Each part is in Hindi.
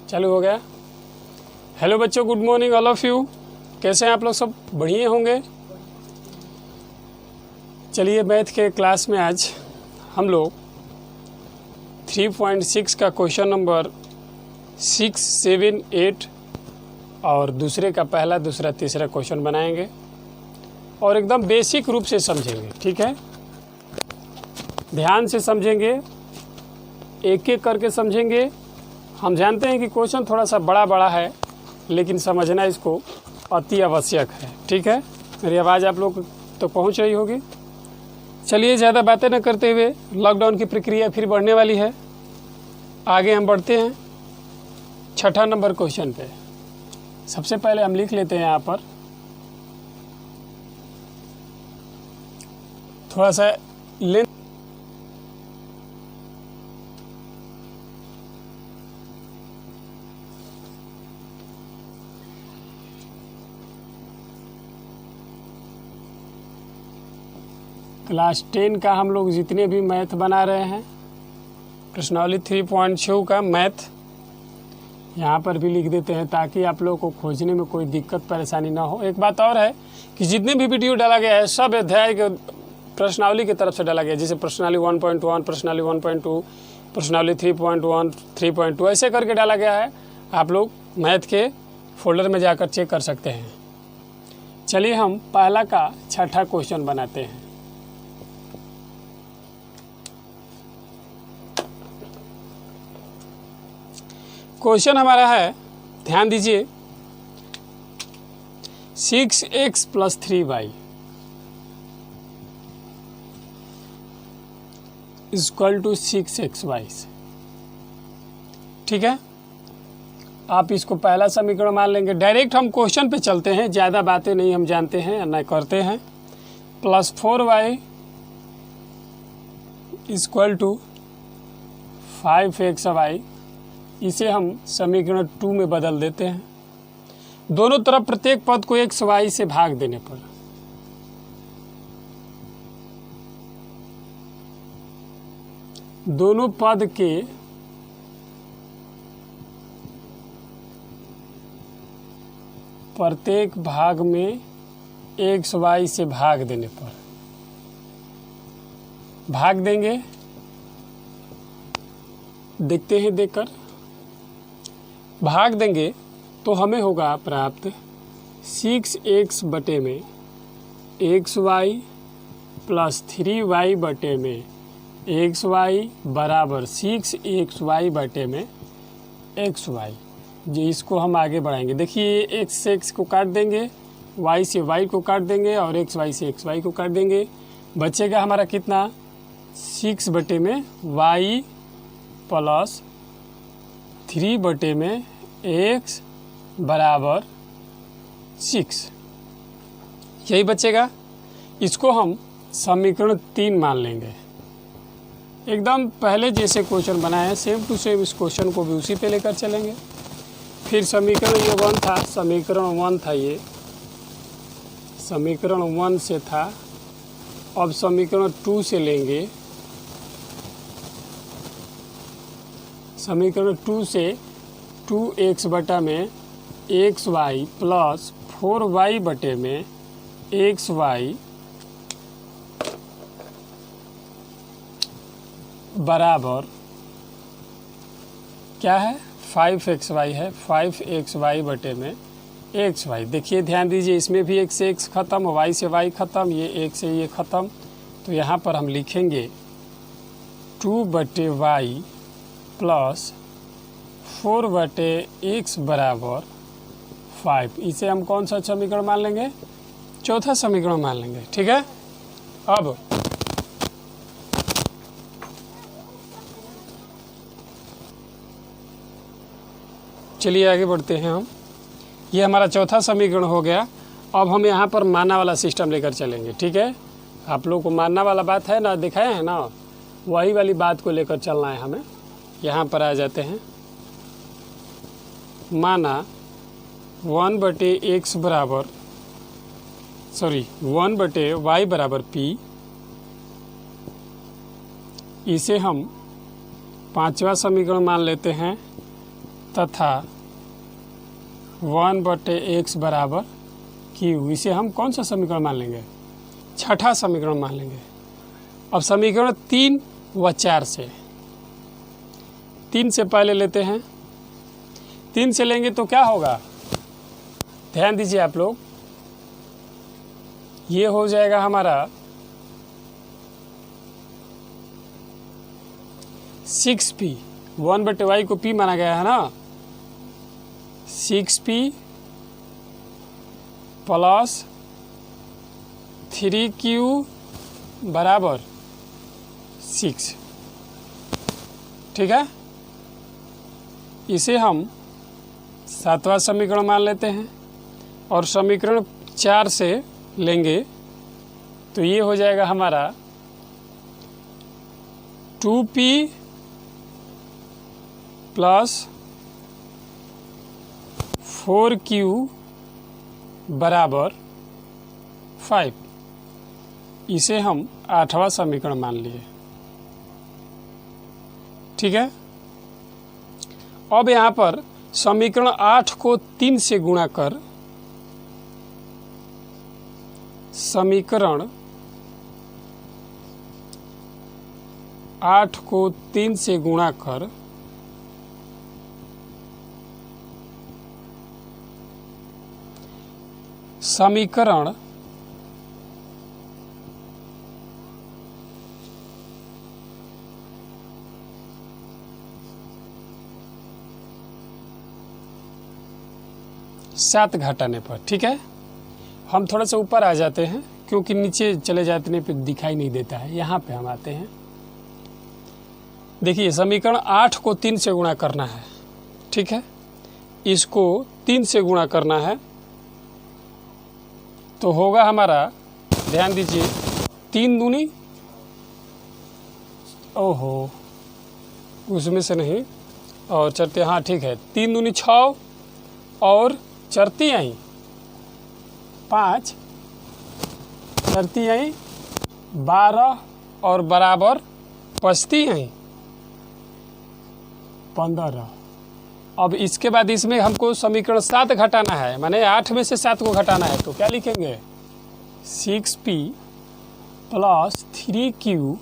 चालू हो गया। हेलो बच्चों, good morning all of you. कैसे हैं आप लोग? सब बढ़िया होंगे। चलिए, मैथ के क्लास में आज हम लोग 3.6 का क्वेश्चन नंबर 6, 7, 8 और दूसरे का पहला, दूसरा, तीसरा क्वेश्चन बनाएंगे और एकदम बेसिक रूप से समझेंगे। ठीक है, ध्यान से समझेंगे, एक एक करके समझेंगे। हम जानते हैं कि क्वेश्चन थोड़ा सा बड़ा है, लेकिन समझना इसको अति आवश्यक है। ठीक है, मेरी आवाज़ आप लोग तो पहुंच रही होगी। चलिए, ज़्यादा बातें न करते हुए, लॉकडाउन की प्रक्रिया फिर बढ़ने वाली है। आगे हम बढ़ते हैं 6ठा नंबर क्वेश्चन पे। सबसे पहले हम लिख लेते हैं यहाँ पर थोड़ा सा लेंथ। क्लास 10 का हम लोग जितने भी मैथ बना रहे हैं, प्रश्नावली 3.6 का मैथ यहाँ पर भी लिख देते हैं ताकि आप लोगों को खोजने में कोई दिक्कत परेशानी ना हो। एक बात और है कि जितने भी वीडियो डाला गया है सब अध्याय के प्रश्नावली की तरफ से डाला गया है। जैसे प्रश्नावली 1.1, प्रश्नावली 1.2, प्रश्नावली 3.1, 3.2 ऐसे करके डाला गया है। आप लोग मैथ के फोल्डर में जाकर चेक कर सकते हैं। चलिए, हम पहला का 6ठा क्वेश्चन बनाते हैं। क्वेश्चन हमारा है, ध्यान दीजिए, 6x + 3y = 6xy। ठीक है, आप इसको पहला समीकरण मान लेंगे। डायरेक्ट हम क्वेश्चन पे चलते हैं, ज़्यादा बातें नहीं हम जानते हैं न करते हैं। +4y = 5xy, इसे हम समीकरण 2 में बदल देते हैं। दोनों तरफ प्रत्येक पद को xy से भाग देने पर दोनों पद के प्रत्येक भाग में xy से भाग देने पर भाग देंगे। देखते हैं, देखकर भाग देंगे तो हमें होगा प्राप्त 6x बटे में xy + 3y बटे में xy बराबर 6xy बटे में xy। जी, इसको हम आगे बढ़ाएंगे। देखिए, x से x को काट देंगे, y से y को काट देंगे और xy से xy को काट देंगे। बचेगा हमारा कितना? 6 बटे में y + 3 बटे में x बराबर 6, यही बचेगा। इसको हम समीकरण 3 मान लेंगे। एकदम पहले जैसे क्वेश्चन बनाए हैं सेम टू सेम इस क्वेश्चन को भी उसी पे लेकर चलेंगे। फिर समीकरण ये 1 था, समीकरण 1 था, ये समीकरण 1 से था। अब समीकरण 2 से लेंगे। समीकरण 2 से 2x बटा में xy + 4y बटे में xy बराबर क्या है? 5xy है। 5xy बटे में xy। देखिए, ध्यान दीजिए, इसमें भी x से x खत्म, y से y खत्म, ये x से ये खत्म। तो यहाँ पर हम लिखेंगे 2 बटे y + 4 बटे x बराबर 5। इसे हम कौन सा समीकरण मान लेंगे? चौथा समीकरण मान लेंगे। ठीक है, अब चलिए आगे बढ़ते हैं हम। ये हमारा चौथा समीकरण हो गया। अब हम यहाँ पर मानना वाला सिस्टम लेकर चलेंगे। ठीक है, आप लोग को मानना वाला बात है ना, दिखाए हैं ना, वही वाली बात को लेकर चलना है हमें। यहाँ पर आ जाते हैं। माना 1 बटे x बराबर 1 बटे y बराबर p। इसे हम पांचवा समीकरण मान लेते हैं तथा 1/x बराबर क्यू। इसे हम कौन सा समीकरण मान लेंगे? छठा समीकरण मान लेंगे। अब समीकरण 3 व 4 से, 3 से पहले लेते हैं। 3 से लेंगे तो क्या होगा? ध्यान दीजिए आप लोग, ये हो जाएगा हमारा 6p, 1/y को p माना गया है ना, 6p प्लस 3q बराबर 6। ठीक है, इसे हम सातवां समीकरण मान लेते हैं। और समीकरण 4 से लेंगे तो ये हो जाएगा हमारा 2p प्लस 4q बराबर 5। इसे हम आठवां समीकरण मान लिए। ठीक है, अब यहाँ पर समीकरण 8 को 3 से गुणा कर समीकरण 8 को 3 से गुणा कर समीकरण 7 घटाने पर। ठीक है, हम थोड़ा सा ऊपर आ जाते हैं क्योंकि नीचे चले जाने पे दिखाई नहीं देता है। यहाँ पे हम आते हैं। देखिए, समीकरण 8 को 3 से गुणा करना है। ठीक है, इसको 3 से गुणा करना है तो होगा हमारा, ध्यान दीजिए, 3 दूनी, ओहो उसमें से नहीं, और चरते, हाँ ठीक है, 3 दूनी 6 और चरती आई 5, चरती आई 12 और बराबर पचती आई 15। अब इसके बाद इसमें हमको समीकरण 7 घटाना है, माने 8 में से 7 को घटाना है। तो क्या लिखेंगे? 6p plus 3q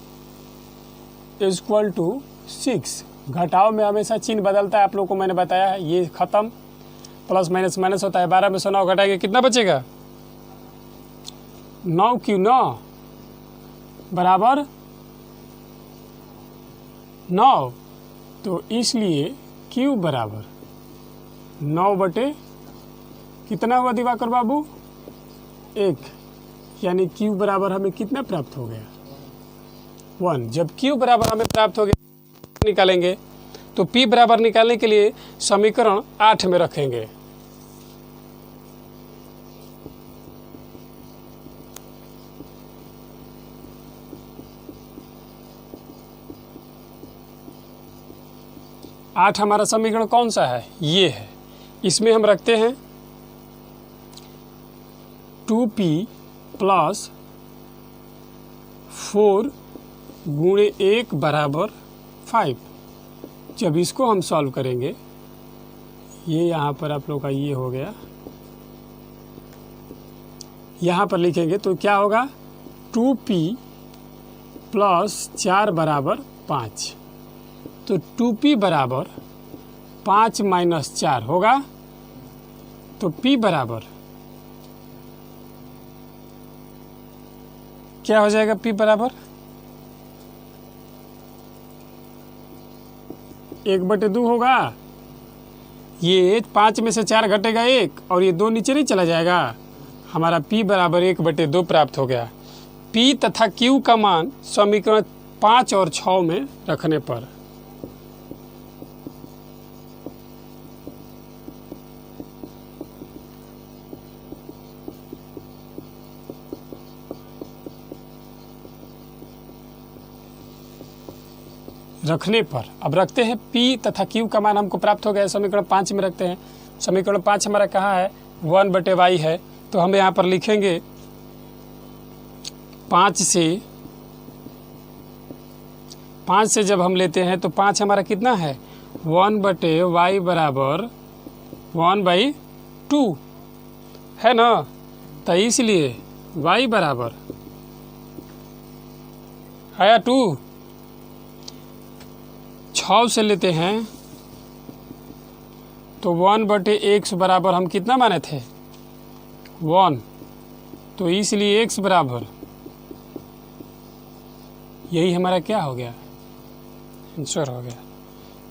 equal to 6। घटाव में हमेशा चिन्ह बदलता है, आप लोग को मैंने बताया है। ये खत्म, प्लस माइनस माइनस होता है। 12 में से 9 घटाएंगे, कितना बचेगा? 9q 9 बराबर 9। तो इसलिए q बराबर 9 बटे कितना हुआ दिवाकर बाबू? 1। यानी q बराबर हमें कितना प्राप्त हो गया? 1। जब q बराबर हमें प्राप्त हो गया, निकालेंगे तो p बराबर निकालने के लिए समीकरण 8 में रखेंगे। आठ हमारा समीकरण कौन सा है? ये है। इसमें हम रखते हैं 2p प्लस 4 गुणे 1 बराबर 5। जब इसको हम सॉल्व करेंगे, ये यहाँ पर आप लोग का ये हो गया, यहाँ पर लिखेंगे तो क्या होगा? 2p प्लस 4 बराबर 5। तो 2p बराबर 5 माइनस 4 होगा। तो p बराबर क्या हो जाएगा? p बराबर 1/2 होगा। ये 5 में से 4 घटेगा 1 और ये 2 नीचे नहीं चला जाएगा। हमारा p बराबर 1/2 प्राप्त हो गया। p तथा q का मान समीकरण 5 और 6 में रखने पर अब रखते हैं p तथा q का मान हमको प्राप्त हो गया। समीकरण 5 में रखते हैं। समीकरण 5 हमारा कहाँ है? 1/y है। तो हम यहाँ पर लिखेंगे 5 से जब हम लेते हैं तो 5 हमारा कितना है? 1/y बराबर 1/2 है ना। तो इसलिए y बराबर आया 2। 6 से लेते हैं तो 1/x बराबर हम कितना माने थे 1, तो इसलिए x बराबर यही हमारा क्या हो गया आंसर हो गया।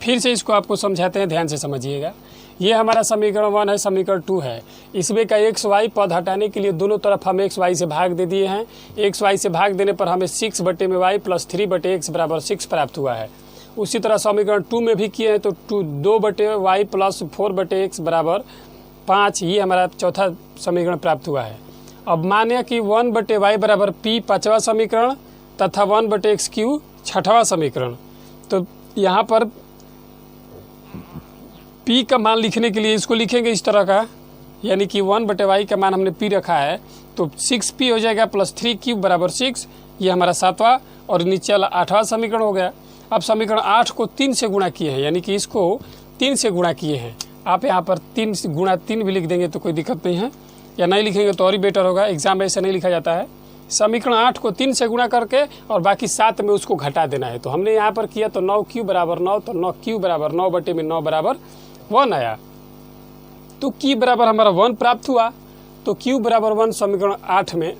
फिर से इसको आपको समझाते हैं, ध्यान से समझिएगा। ये हमारा समीकरण 1 है, समीकरण 2 है। इसमें का एक्स वाई पद हटाने के लिए दोनों तरफ हम एक्स वाई से भाग दे दिए हैं। एक्स वाई से भाग देने पर हमें 6/y प्लस 3/x बराबर 6 प्राप्त हुआ है। उसी तरह समीकरण 2 में भी किए हैं तो 2/y प्लस 4/x बराबर 5, ये हमारा चौथा समीकरण प्राप्त हुआ है। अब माने कि 1/y बराबर p 5वां समीकरण तथा 1/x³ 6वां समीकरण। तो यहाँ पर p का मान लिखने के लिए इसको लिखेंगे इस तरह का, यानी कि 1/y का मान हमने p रखा है तो 6p हो जाएगा प्लस 3³ बराबर 6, ये हमारा 7वां और नीचे वाला 8वां समीकरण हो गया। अब समीकरण 8 को 3 से गुणा किए हैं, यानी कि इसको 3 से गुणा किए हैं। आप यहाँ पर 3 × 3 भी लिख देंगे तो कोई दिक्कत नहीं है, या नहीं लिखेंगे तो और ही बेटर होगा, एग्जाम में ऐसे नहीं लिखा जाता है। समीकरण 8 को 3 से गुणा करके और बाकी 7 में उसको घटा देना है। तो हमने यहाँ पर किया तो 9q बराबर 9, तो 9q बराबर 9/9 बराबर 1 आया। तो q बराबर हमारा 1 प्राप्त हुआ। तो q बराबर 1 समीकरण 8 में,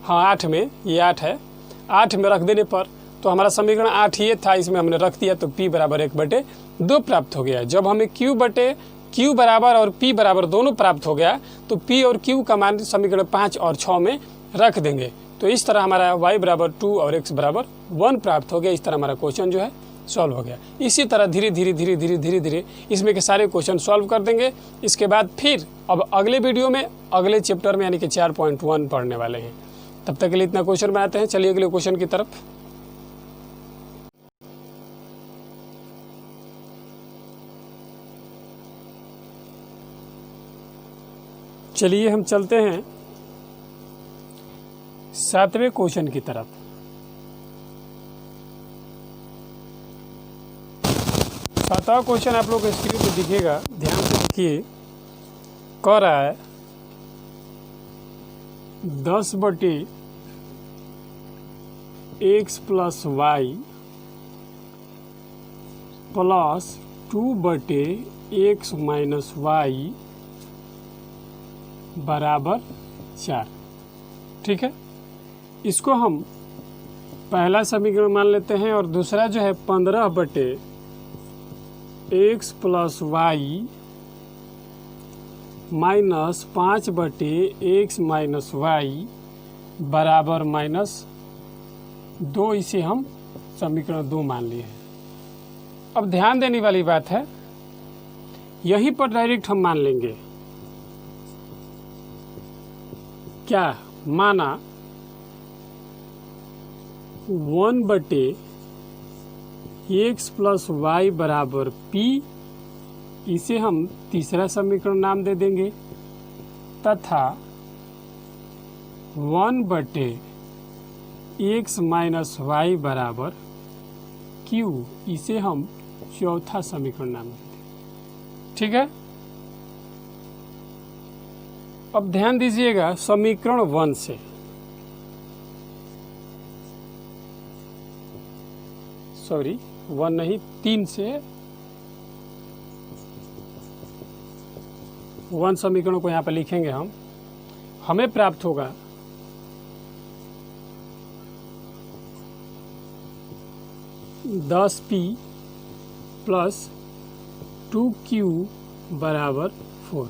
8 में, ये 8 है, 8 में रख देने पर तो हमारा समीकरण 8 ये था, इसमें हमने रख दिया तो p बराबर 1/2 प्राप्त हो गया। जब हमें q बराबर और p बराबर दोनों प्राप्त हो गया तो p और q का मान समीकरण 5 और 6 में रख देंगे। तो इस तरह हमारा y बराबर 2 और x बराबर 1 प्राप्त हो गया। इस तरह हमारा क्वेश्चन जो है सॉल्व हो गया। इसी तरह धीरे धीरे इसमें के सारे क्वेश्चन सॉल्व कर देंगे। इसके बाद फिर अब अगले वीडियो में अगले चैप्टर में यानी कि 4.1 पढ़ने वाले हैं। तब तक के लिए इतना क्वेश्चन बनाते हैं। चलिए अगले क्वेश्चन की तरफ। चलिए हम चलते हैं 7वें क्वेश्चन की तरफ। 7वां क्वेश्चन आप लोग स्क्रीन पे दिखेगा, ध्यान से देखिए। कह रहा है 10/x plus y plus 2/x minus y बराबर 4। ठीक है, इसको हम पहला समीकरण मान लेते हैं और दूसरा जो है 15/x plus y minus 5/x minus y बराबर -2, इसे हम समीकरण 2 मान लिए हैं। अब ध्यान देने वाली बात है, यहीं पर डायरेक्ट हम मान लेंगे। क्या माना 1/x प्लस y बराबर p, इसे हम तीसरा समीकरण नाम दे देंगे, तथा 1/x माइनस y बराबर q, इसे हम चौथा समीकरण नाम दे देंगे। ठीक है, अब ध्यान दीजिएगा समीकरण 1 से, 1 नहीं 3 से 1 समीकरण को यहाँ पर लिखेंगे हम। हमें प्राप्त होगा 10p प्लस 2q बराबर 4।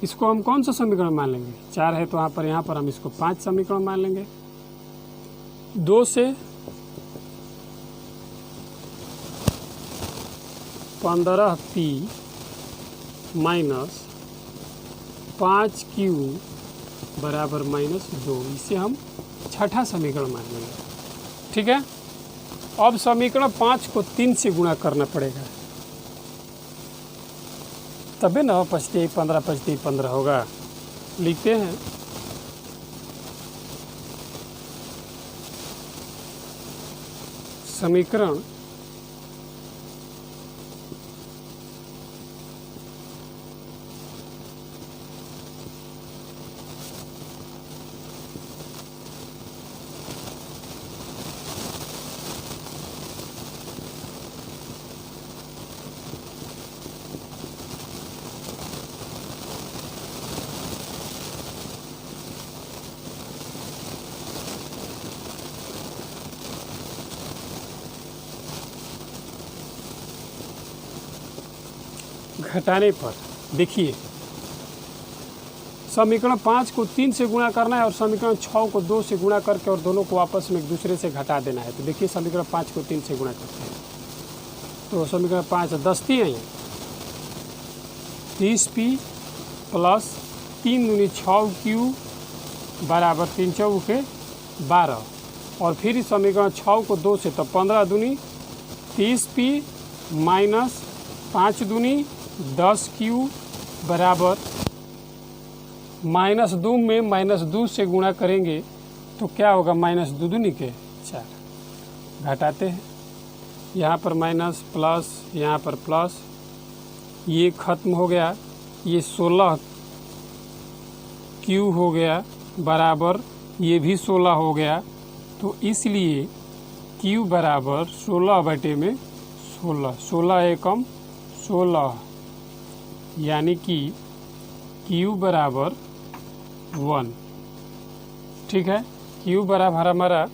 इसको हम कौन सा समीकरण मान लेंगे? 4 है तो यहाँ पर हम इसको 5 समीकरण मान लेंगे। 2 से 15p माइनस 5q बराबर -2, इसे हम छठा समीकरण मान लेंगे। ठीक है, अब समीकरण 5 को 3 से गुणा करना पड़ेगा, तबे ना 5 15 5 15 होगा। लिखते हैं घटाने पर देखिए समीकरण 5 को 3 से गुणा करना है और समीकरण 6 को 2 से गुणा करके और दोनों को आपस में एक दूसरे से घटा देना है। तो देखिए समीकरण 5 को 3 से गुणा करते हैं तो समीकरण 5 10 3 है 30p प्लस 3 दूनी 6 क्यू बराबर 3 चौके 12 और फिर समीकरण 6 को 2 से तो 15 दूनी 30p माइनस 5 दूनी 10 क्यू बराबर -2 में -2 से गुणा करेंगे तो क्या होगा -2 दूनी के 4 घटाते हैं यहाँ पर माइनस प्लस यहाँ पर प्लस ये ख़त्म हो गया ये 16 क्यू हो गया बराबर ये भी 16 हो गया तो इसलिए क्यू बराबर 16 बटे में 16 एकम 16 यानी कि क्यू बराबर 1। ठीक है क्यू बराबर हमारा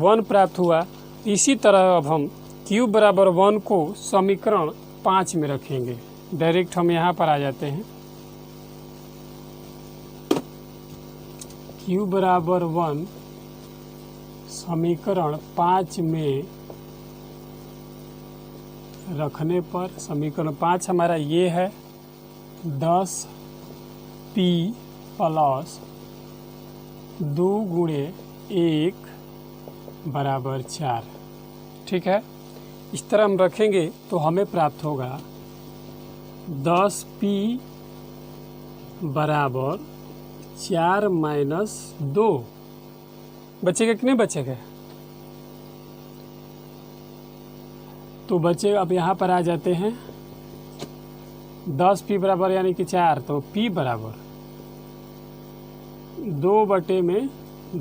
1 प्राप्त हुआ। इसी तरह अब हम क्यू बराबर 1 को समीकरण 5 में रखेंगे। डायरेक्ट हम यहाँ पर आ जाते हैं क्यू बराबर 1 समीकरण 5 में रखने पर समीकरण 5 हमारा ये है 10p प्लस 2 गुणे 1 बराबर 4। ठीक है इस तरह हम रखेंगे तो हमें प्राप्त होगा 10p बराबर 4 माइनस 2 बचेगा कि नहीं बचेगा तो बचेगा। अब यहाँ पर आ जाते हैं 10p बराबर यानी कि 4 तो p बराबर 2 बटे में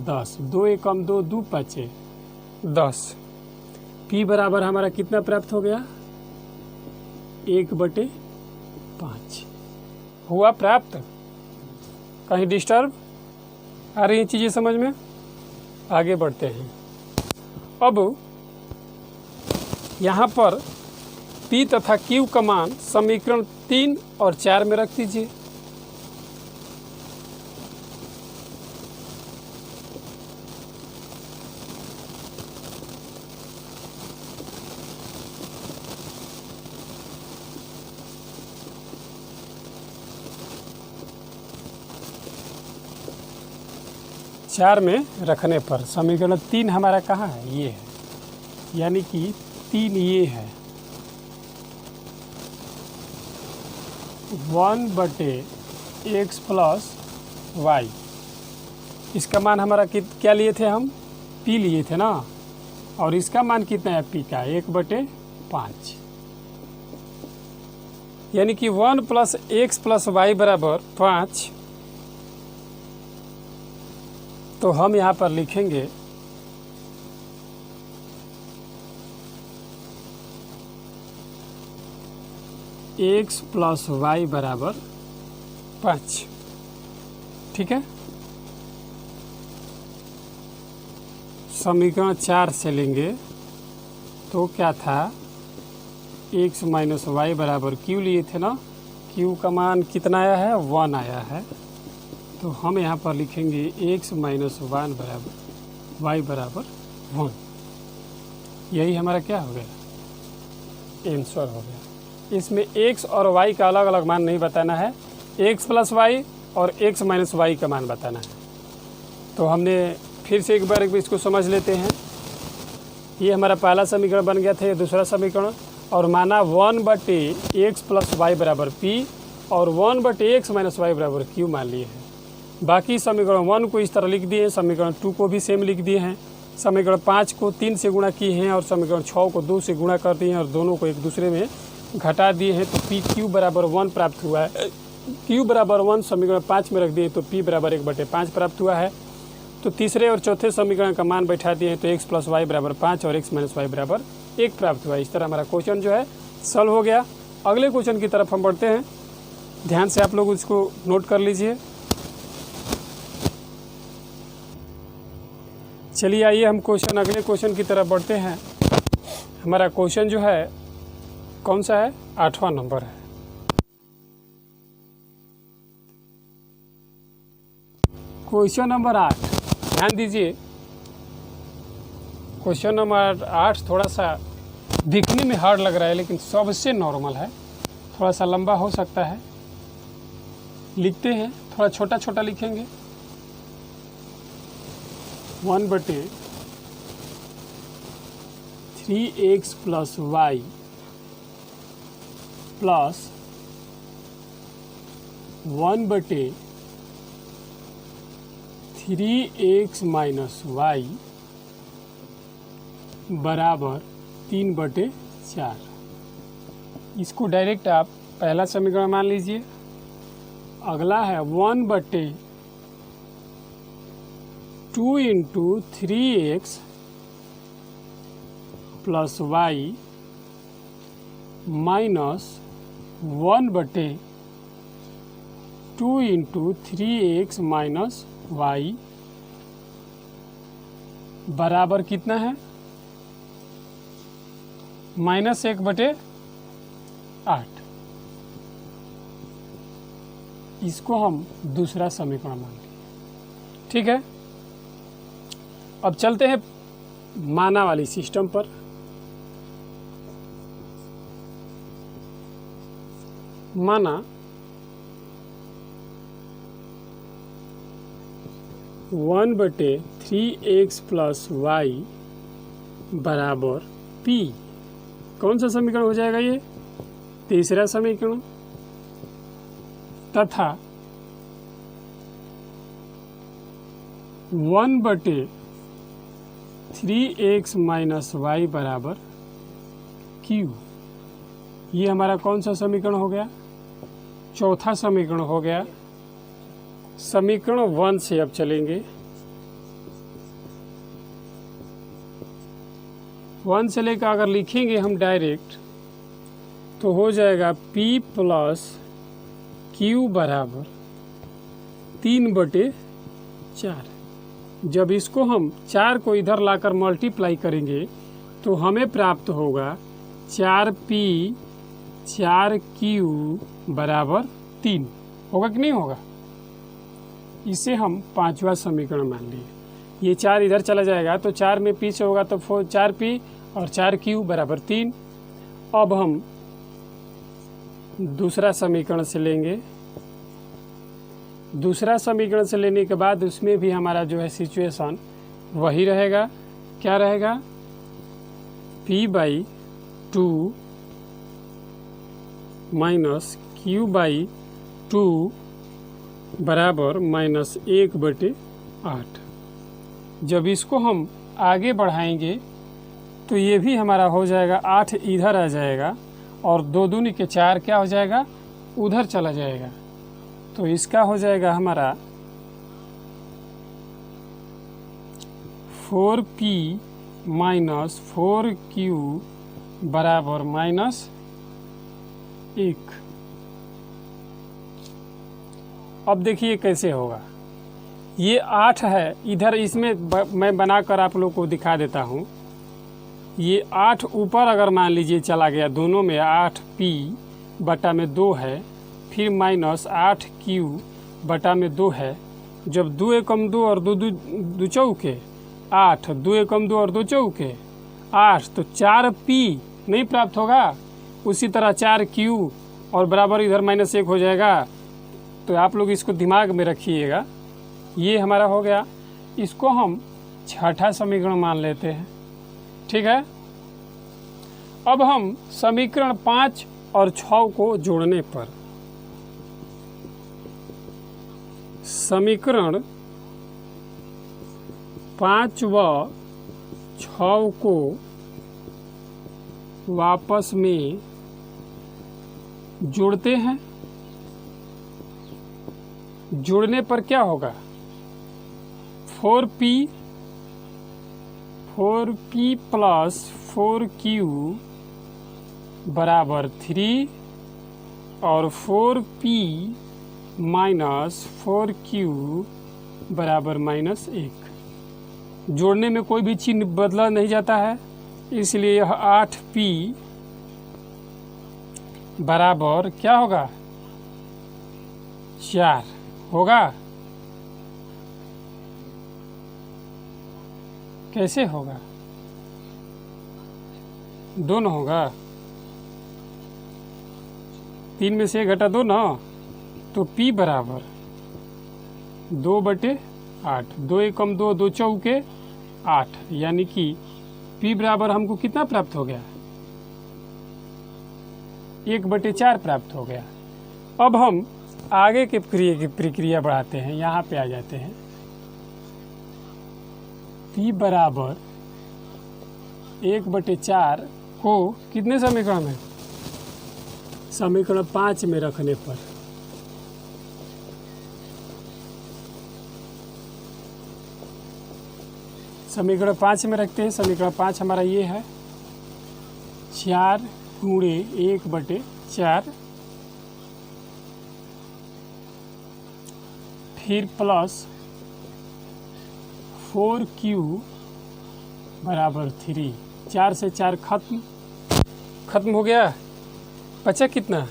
10 2 एकम 2 2 पचे 10 p बराबर हमारा कितना प्राप्त हो गया 1 बटे 5 हुआ प्राप्त। कहीं डिस्टर्ब आ रही चीज़ें समझ में आगे बढ़ते हैं। अब यहाँ पर p तथा q का मान समीकरण 3 और 4 में रख दीजिए। चार में रखने पर समीकरण 3 हमारा कहाँ है ये है यानी कि 3 ये है 1 बटे x प्लस वाई। इसका मान हमारा क्या लिए थे हम p लिए थे ना और इसका मान कितना है p का 1 बटे 5 यानी कि 1 प्लस x प्लस वाई बराबर 5। तो हम यहाँ पर लिखेंगे x प्लस वाई बराबर 5। ठीक है समीकरण 4 से लेंगे तो क्या था x माइनस वाई बराबर q लिए थे ना q का मान कितना आया है 1 आया है तो हम यहाँ पर लिखेंगे x माइनस 1 बराबर y बराबर 1। यही हमारा क्या हो गया आंसर हो गया। इसमें x और y का अलग अलग मान नहीं बताना है x प्लस वाई और x माइनस वाई का मान बताना है। तो हमने फिर से एक बार इसको समझ लेते हैं। ये हमारा पहला समीकरण बन गया था ये दूसरा समीकरण और माना 1 बटे x प्लस वाई बराबर p और 1 बटे x माइनस वाई बराबर q मान लिए हैं। बाकी समीकरण 1 को इस तरह लिख दिए समीकरण 2 को भी सेम लिख दिए हैं समीकरण 5 को 3 से गुणा किए हैं और समीकरण 6 को 2 से गुणा कर दिए हैं और दोनों को एक दूसरे में घटा दिए हैं तो पी क्यू बराबर 1 प्राप्त हुआ है। क्यू बराबर 1 समीकरण 5 में रख दिए तो पी बराबर 1 बटे 5 प्राप्त हुआ है। तो तीसरे और चौथे समीकरण का मान बैठा दिए हैं तो x प्लस वाई बराबर 5 और x माइनस वाई बराबर 1 प्राप्त हुआ। इस तरह हमारा क्वेश्चन जो है सॉल्व हो गया। अगले क्वेश्चन की तरफ हम बढ़ते हैं। ध्यान से आप लोग इसको नोट कर लीजिए। चलिए आइए हम अगले क्वेश्चन की तरफ बढ़ते हैं। हमारा क्वेश्चन जो है कौन सा है 8वां नंबर है। क्वेश्चन नंबर 8, ध्यान दीजिए। क्वेश्चन नंबर 8 थोड़ा सा दिखने में हार्ड लग रहा है, लेकिन सबसे नॉर्मल है। थोड़ा सा लंबा हो सकता है, लिखते हैं, थोड़ा छोटा छोटा लिखेंगे। 1/3x + y plus 1/3x - y बराबर 3/4। इसको डायरेक्ट आप पहला समीकरण मान लीजिए। अगला है 1/2 × 3x + y minus 1/2 × 3x - y बराबर कितना है? -1/8। इसको हम दूसरा समीकरण मान लेंगे। ठीक है, अब चलते हैं माना वाली सिस्टम पर। माना 1/3x + y बराबर p। कौन सा समीकरण हो जाएगा? ये तीसरा समीकरण। तथा 1/3x - y बराबर q। ये हमारा कौन सा समीकरण हो गया? चौथा समीकरण हो गया। समीकरण 1 से अब चलेंगे। 1 से लेकर अगर लिखेंगे हम डायरेक्ट तो हो जाएगा p + q बराबर 3/4। जब इसको हम 4 को इधर लाकर मल्टीप्लाई करेंगे तो हमें प्राप्त होगा 4p 4q बराबर 3। होगा कि नहीं होगा? इसे हम पांचवा समीकरण मान लिए। ये 4 इधर चला जाएगा तो 4 में p से होगा तो 4p और 4q बराबर 3। अब हम दूसरा समीकरण से लेंगे। दूसरा समीकरण से लेने के बाद उसमें भी हमारा जो है सिचुएशन वही रहेगा। क्या रहेगा? p/2 माइनस q/2 बराबर -1/8। जब इसको हम आगे बढ़ाएंगे तो ये भी हमारा हो जाएगा 8 इधर आ जाएगा और 2 दूनी के 4 क्या हो जाएगा? उधर चला जाएगा। तो इसका हो जाएगा हमारा 4p - 4q बराबर -1। अब देखिए कैसे होगा। ये 8 है इधर, इसमें मैं बनाकर आप लोग को दिखा देता हूँ। ये 8 ऊपर अगर मान लीजिए चला गया, दोनों में 8p/2 है, फिर -8q/2 है। जब 2 एकम 2 और 2 चौके 8, 2 एकम 2 और 2 चौके 8, तो 4p नहीं प्राप्त होगा। उसी तरह 4q और बराबर इधर -1 हो जाएगा। तो आप लोग इसको दिमाग में रखिएगा। ये हमारा हो गया। इसको हम छठा समीकरण मान लेते हैं। ठीक है, अब हम समीकरण 5 और 6 को जोड़ने पर समीकरण 5 व 6 को वापस में जोड़ते हैं। जोड़ने पर क्या होगा? 4p + 4q बराबर 3 और 4p - 4q बराबर -1। जोड़ने में कोई भी चिन्ह बदला नहीं जाता है, इसलिए यह 8p बराबर क्या होगा? 4 होगा। कैसे होगा? दोनों होगा, 3 में से 1 घटा 2 ना, तो P बराबर 2/8, 2 एकम 2, 2 चौके 8, यानी कि P बराबर हमको कितना प्राप्त हो गया? 1/4 प्राप्त हो गया। अब हम आगे के प्रक्रिया बढ़ाते हैं, यहाँ पे आ जाते हैं। P बराबर 1/4 को कितने समीकरण में? समीकरण 5 में रखने पर समीकरण 5 में रखते हैं। समीकरण 5 हमारा ये है 4 गुणे 1/4, फिर प्लस 4Q बराबर 3। 4 से 4 खत्म हो गया, बचा कितना?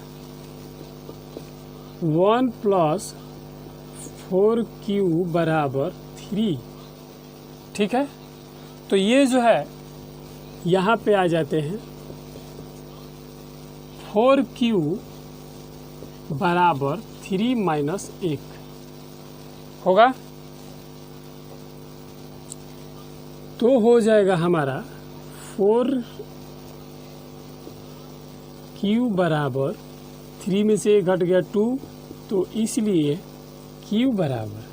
1 प्लस 4Q बराबर 3। ठीक है, तो ये जो है यहाँ पे आ जाते हैं। 4Q बराबर 3 माइनस 1 होगा, तो हो जाएगा हमारा 4Q बराबर 3 में से 1 घट गया 2, तो इसलिए Q बराबर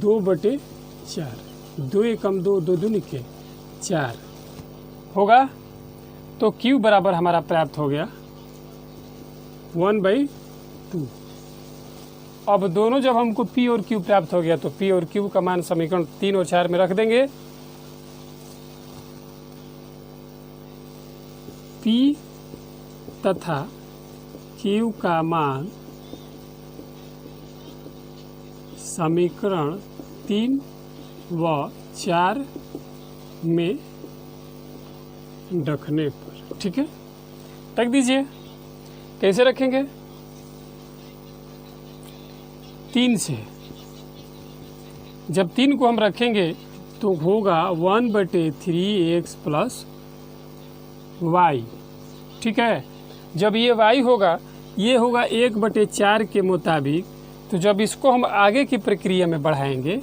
2/4, 2 एकम 2, 2 दूनी के 4 होगा। तो Q बराबर हमारा प्राप्त हो गया 1/2। अब दोनों जब हमको P और Q प्राप्त हो गया, तो P और Q का मान समीकरण 3 और 4 में रख देंगे। P तथा Q का मान समीकरण 3 व 4 में रखने पर, ठीक है, रख दीजिए। कैसे रखेंगे? 3 से। जब 3 को हम रखेंगे तो होगा 1/3x प्लस y, ठीक है। जब ये y होगा, ये होगा 1/4 के मुताबिक, तो जब इसको हम आगे की प्रक्रिया में बढ़ाएंगे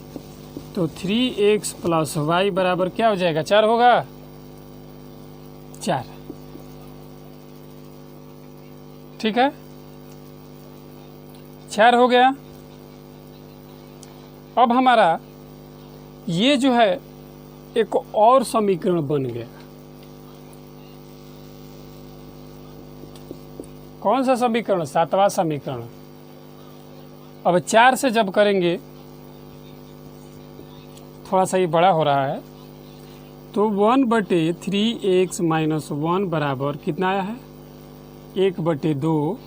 तो 3x प्लस y बराबर क्या हो जाएगा? 4 होगा, 4, ठीक है, 4 हो गया। अब हमारा ये जो है एक और समीकरण बन गया। कौन सा समीकरण? 7वां समीकरण। अब 4 से जब करेंगे, थोड़ा सा ये बड़ा हो रहा है, तो 1/3x माइनस 1 बराबर कितना आया है? 1/2।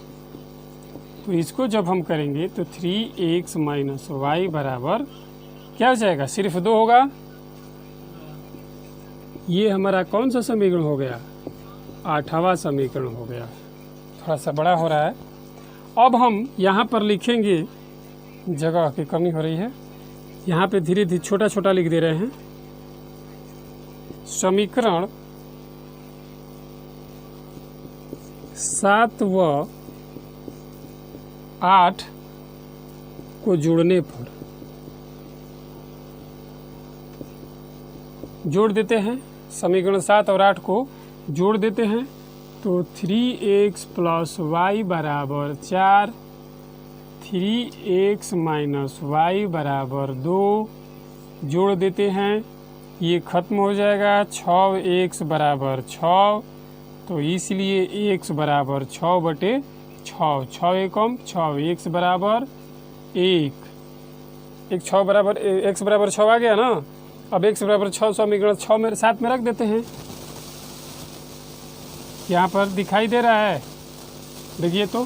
तो इसको जब हम करेंगे तो 3x माइनस y बराबर क्या हो जाएगा? सिर्फ 2 होगा। ये हमारा कौन सा समीकरण हो गया? 8वां समीकरण हो गया। थोड़ा सा बड़ा हो रहा है। अब हम यहाँ पर लिखेंगे, जगह की कमी हो रही है, यहाँ पे धीरे धीरे छोटा छोटा लिख दे रहे हैं। समीकरण 7 व 8 को जोड़ने पर जोड़ देते हैं। समीकरण 7 और 8 को जोड़ देते हैं, तो 3x प्लस y बराबर 4, 3x माइनस y बराबर 2 जोड़ देते हैं। ये खत्म हो जाएगा। 6x बराबर 6, तो इसलिए x बराबर 6/6, 6 एकम 6, x बराबर 1, 6 बराबर x बराबर 6 आ गया ना। अब x बराबर 6 समीकरण 6 में 7 में रख देते हैं। यहाँ पर दिखाई दे रहा है, देखिए तो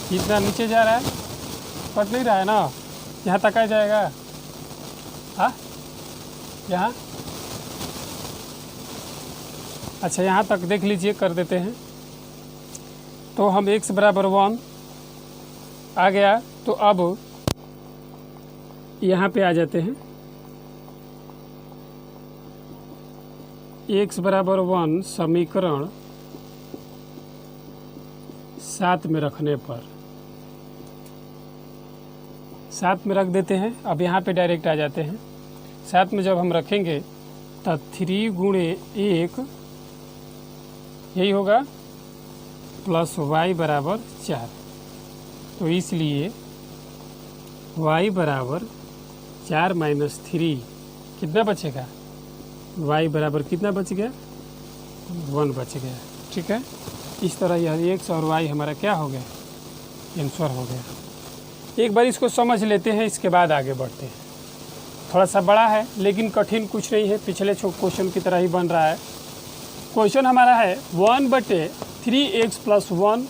कितना नीचे जा रहा है, कट नहीं रहा है ना, यहाँ तक आ जाएगा। हाँ, यहाँ, अच्छा यहाँ तक देख लीजिए, कर देते हैं। तो हम x बराबर 1 आ गया, तो अब यहाँ पे आ जाते हैं। x बराबर 1 समीकरण 7 में रखने पर 7 में रख देते हैं। अब यहाँ पे डायरेक्ट आ जाते हैं। 7 में जब हम रखेंगे तब 3 गुणे 1 यही होगा प्लस y बराबर 4। तो इसलिए y बराबर 4 माइनस 3 कितना बचेगा? y बराबर कितना बच गया? 1 बच गया। ठीक है, इस तरह यह x और y हमारा क्या हो गया? आंसर हो गया। एक बार इसको समझ लेते हैं, इसके बाद आगे बढ़ते हैं। थोड़ा सा बड़ा है लेकिन कठिन कुछ नहीं है, पिछले क्वेश्चन की तरह ही बन रहा है। क्वेश्चन हमारा है 1/3x + 1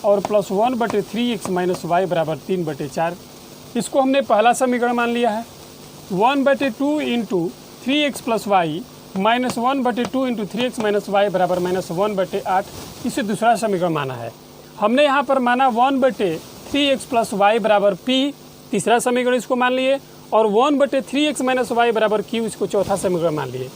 और प्लस 1/3x - y बराबर 3/4। इसको हमने पहला समीकरण मान लिया है। 1/2 × 3x + y -1/2 × 3x - y बराबर -1/8, इसे दूसरा समीकरण माना है। हमने यहाँ पर माना 1/3x + y बराबर p, तीसरा समीकरण इसको मान लिए, और 1/3x - y बराबर q, इसको चौथा समीकरण मान लिए।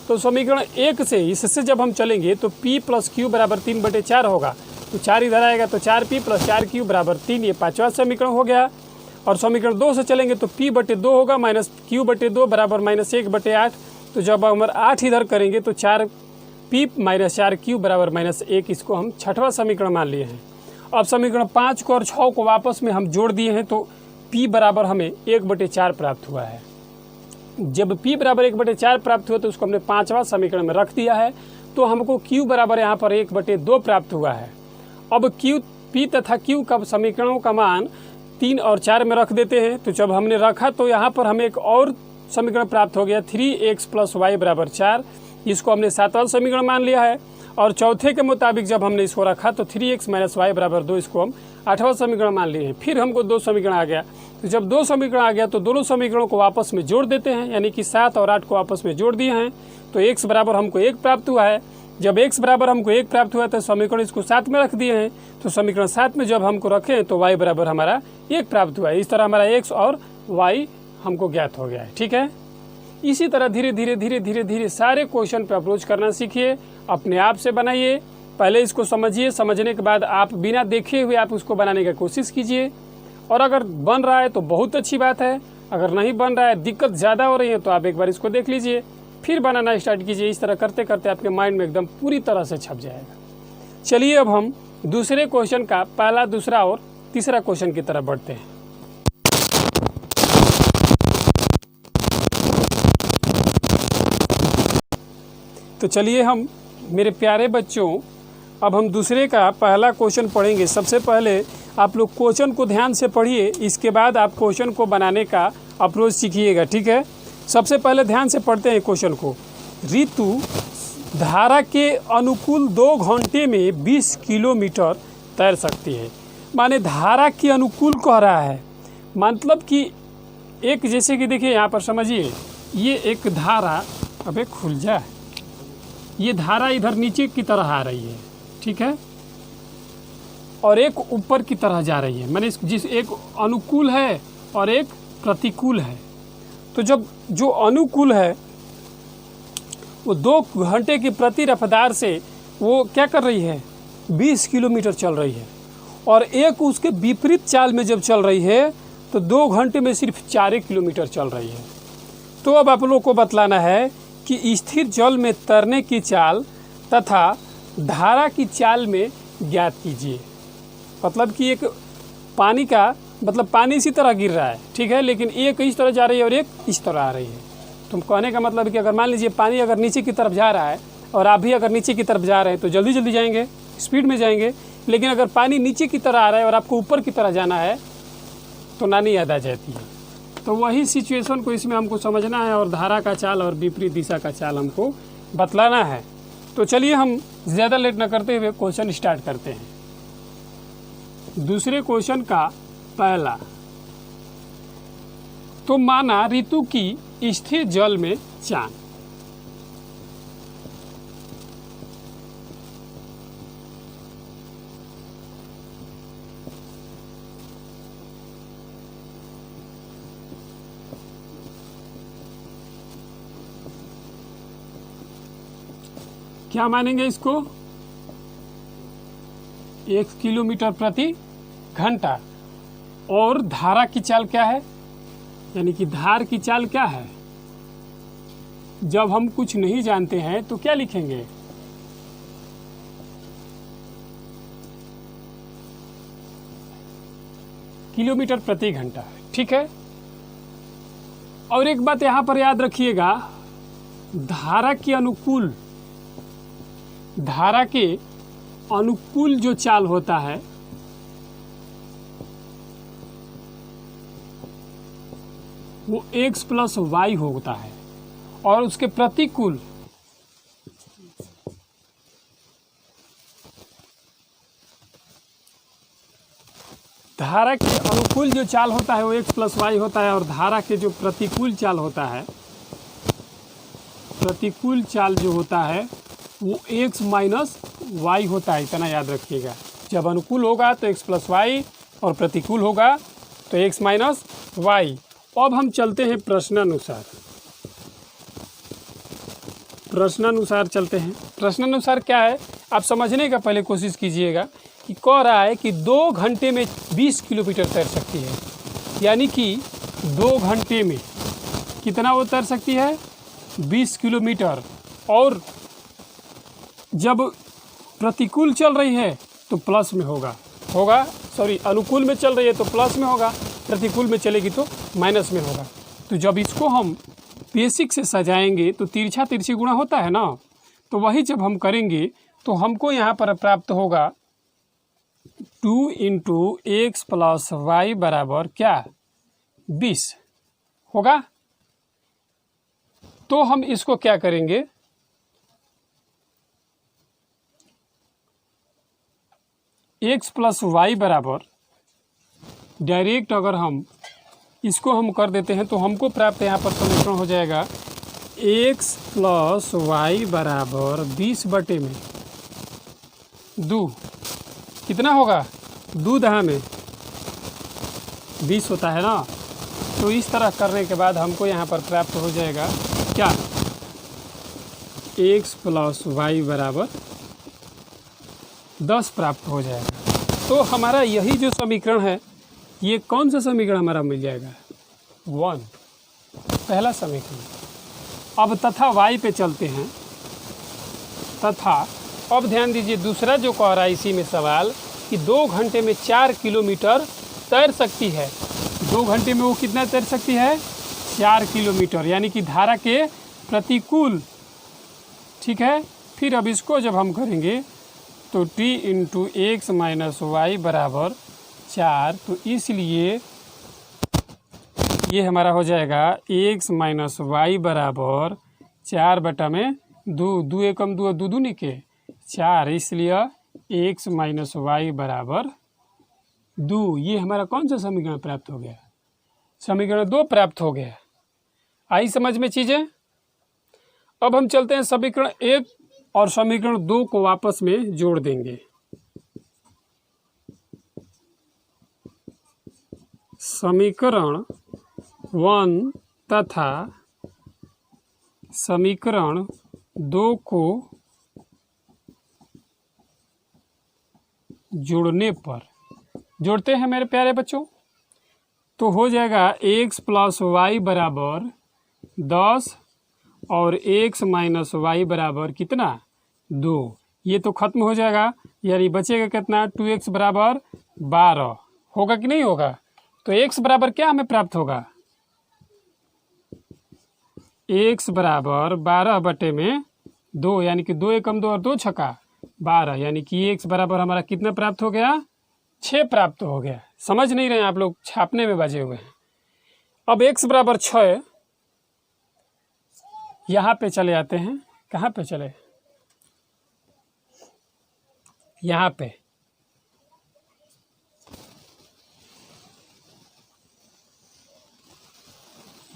तो समीकरण 1 से इससे जब हम चलेंगे तो p + q बराबर 3/4 होगा। तो 4 इधर आएगा तो 4p + 4q बराबर 3, ये पाँचवा समीकरण हो गया। और समीकरण 2 से चलेंगे तो p/2 होगा -q/2 बराबर -1/8। तो जब हम 8 इधर करेंगे तो 4p - 4q बराबर -1, इसको हम छठवां समीकरण मान लिए हैं। अब समीकरण 5 को और 6 को वापस में हम जोड़ दिए हैं तो p बराबर हमें 1/4 प्राप्त हुआ है। जब p बराबर 1/4 प्राप्त हुआ तो उसको हमने पाँचवा समीकरण में रख दिया है, तो हमको q बराबर यहाँ पर 1/2 प्राप्त हुआ है। अब q, p तथा q का समीकरणों का मान 3 और 4 में रख देते हैं। तो जब हमने रखा तो यहाँ पर हमें एक और समीकरण प्राप्त हो गया 3x + y बराबर 4, इसको हमने सातवां समीकरण मान लिया है। और चौथे के मुताबिक जब हमने इसको रखा तो 3x - y बराबर 2, इसको हम आठवां समीकरण मान लिए हैं। फिर हमको 2 समीकरण आ गया। तो जब 2 समीकरण आ गया तो दोनों समीकरणों को आपस में जोड़ देते हैं, यानी कि 7 और 8 को आपस में जोड़ दिए हैं। तो x बराबर हमको 1 प्राप्त हुआ है। जब x बराबर हमको 1 प्राप्त हुआ तो समीकरण इसको 7 में रख दिए हैं। तो समीकरण 7 में जब हमको रखें तो y बराबर हमारा 1 प्राप्त हुआ है। इस तरह हमारा x और y हमको ज्ञात हो गया है। ठीक है, इसी तरह धीरे धीरे सारे क्वेश्चन पे अप्रोच करना सीखिए, अपने आप से बनाइए। पहले इसको समझिए, समझने के बाद आप बिना देखे हुए आप उसको बनाने की कोशिश कीजिए। और अगर बन रहा है तो बहुत अच्छी बात है, अगर नहीं बन रहा है, दिक्कत ज़्यादा हो रही है, तो आप एक बार इसको देख लीजिए, फिर बनाना स्टार्ट कीजिए। इस तरह करते करते आपके माइंड में एकदम पूरी तरह से छप जाएगा। चलिए अब हम दूसरे क्वेश्चन का पहला, दूसरा और तीसरा क्वेश्चन की तरफ बढ़ते हैं। तो चलिए हम, मेरे प्यारे बच्चों, अब हम दूसरे का पहला क्वेश्चन पढ़ेंगे। सबसे पहले आप लोग क्वेश्चन को ध्यान से पढ़िए, इसके बाद आप क्वेश्चन को बनाने का अप्रोच सीखिएगा। ठीक है, सबसे पहले ध्यान से पढ़ते हैं क्वेश्चन को। ऋतु धारा के अनुकूल 2 घंटे में 20 किलोमीटर तैर सकती है। माने धारा के अनुकूल कह रहा है, मतलब कि एक, जैसे कि देखिए यहाँ पर समझिए, ये एक धारा, अबे खुल जा, ये धारा इधर नीचे की तरह आ रही है। ठीक है, और एक ऊपर की तरह जा रही है, माने जिस एक अनुकूल है और एक प्रतिकूल है। तो जब जो अनुकूल है वो 2 घंटे की प्रति रफ्तार से वो क्या कर रही है, 20 किलोमीटर चल रही है, और एक उसके विपरीत चाल में जब चल रही है तो 2 घंटे में सिर्फ 4 किलोमीटर चल रही है। तो अब आप लोग को बतलाना है कि स्थिर जल में तैरने की चाल तथा धारा की चाल में ज्ञात कीजिए। मतलब कि एक पानी का, मतलब पानी इसी तरह गिर रहा है, ठीक है, लेकिन एक इस तरह जा रही है और एक इस तरह आ रही है। तुम कहने का मतलब कि अगर मान लीजिए पानी अगर नीचे की तरफ जा रहा है और आप भी अगर नीचे की तरफ जा रहे हैं तो जल्दी जल्दी जाएंगे, स्पीड में जाएंगे। लेकिन अगर पानी नीचे की तरह आ रहा है और आपको ऊपर की तरह जाना है तो नानी याद आ जाती है। तो वही सिचुएशन को इसमें हमको समझना है और धारा का चाल और विपरीत दिशा का चाल हमको बतलाना है। तो चलिए हम ज़्यादा लेट न करते हुए क्वेश्चन स्टार्ट करते हैं। दूसरे क्वेश्चन का पहला, तो माना ऋतु की स्थिर जल में चांद। क्या मानेंगे इसको, 1 किलोमीटर प्रति घंटा। और धारा की चाल क्या है, यानी कि धार की चाल क्या है। जब हम कुछ नहीं जानते हैं तो क्या लिखेंगे, किलोमीटर प्रति घंटा। ठीक है। और एक बात यहां पर याद रखिएगा, धारा के अनुकूल जो चाल होता है वो x प्लस वाई होता है, और उसके प्रतिकूल धारा के अनुकूल जो चाल होता है वो x प्लस वाई होता है, और धारा के जो प्रतिकूल चाल होता है, प्रतिकूल चाल जो होता है वो x माइनस वाई होता है। इतना याद रखिएगा, जब अनुकूल होगा तो x प्लस वाई और प्रतिकूल होगा तो x माइनस वाई। अब हम चलते हैं प्रश्नानुसार, प्रश्नानुसार चलते हैं। प्रश्नानुसार क्या है आप समझने का पहले कोशिश कीजिएगा कि कह रहा है कि 2 घंटे में 20 किलोमीटर तैर सकती है, यानी कि 2 घंटे में कितना वो तैर सकती है, 20 किलोमीटर। और जब प्रतिकूल चल रही है तो प्लस में होगा सॉरी अनुकूल में चल रही है तो प्लस में होगा, प्रतिकूल में चलेगी तो माइनस में होगा। तो जब इसको हम बेसिक से सजाएंगे तो तिरछा तिरछी गुणा होता है ना, तो वही जब हम करेंगे तो हमको यहाँ पर प्राप्त होगा 2 इंटू एक्स प्लस वाई बराबर क्या, 20 होगा। तो हम इसको क्या करेंगे, एक्स प्लस वाई बराबर डायरेक्ट अगर हम इसको हम कर देते हैं तो हमको प्राप्त यहाँ पर समीकरण हो जाएगा एक्स प्लस वाई बराबर 20/2 कितना होगा, 2 दहा में 20 होता है ना। तो इस तरह करने के बाद हमको यहाँ पर प्राप्त हो जाएगा क्या, एक्स प्लस वाई बराबर 10 प्राप्त हो जाएगा। तो हमारा यही जो समीकरण है, ये कौन सा समीकरण हमारा मिल जाएगा, 1, पहला समीकरण। अब तथा y पे चलते हैं, तथा अब ध्यान दीजिए दूसरा जो कह रहा है इसी में सवाल कि 2 घंटे में 4 किलोमीटर तैर सकती है। 2 घंटे में वो कितना तैर सकती है, 4 किलोमीटर, यानी कि धारा के प्रतिकूल। ठीक है। फिर अब इसको जब हम करेंगे तो t into x minus y बराबर 4, तो इसलिए ये हमारा हो जाएगा एक्स माइनस वाई बराबर 4/2, 2 एकम 2 2 दूनी के 4, इसलिए एक्स माइनस वाई बराबर 2। ये हमारा कौन सा समीकरण प्राप्त हो गया, समीकरण 2 प्राप्त हो गया। आई समझ में चीज़ें। अब हम चलते हैं समीकरण 1 और समीकरण 2 को वापस में जोड़ देंगे। समीकरण 1 तथा समीकरण 2 को जोड़ने पर, जोड़ते हैं मेरे प्यारे बच्चों, तो हो जाएगा एक्स प्लस वाई बराबर 10 और एक्स माइनस वाई बराबर कितना, 2। ये तो खत्म हो जाएगा, यानी बचेगा कितना, 2x बराबर 12 होगा कि नहीं होगा। तो x बराबर क्या हमें प्राप्त होगा, x बराबर 12/2, यानी कि 2 एकम 2 और 2 छक्का 12, यानी कि x बराबर हमारा कितना प्राप्त हो गया, 6 प्राप्त हो गया। समझ नहीं रहे हैं आप लोग, छापने में बजे हुए हैं। अब x बराबर 6, यहाँ पे चले आते हैं, कहाँ पे चले, यहाँ पे,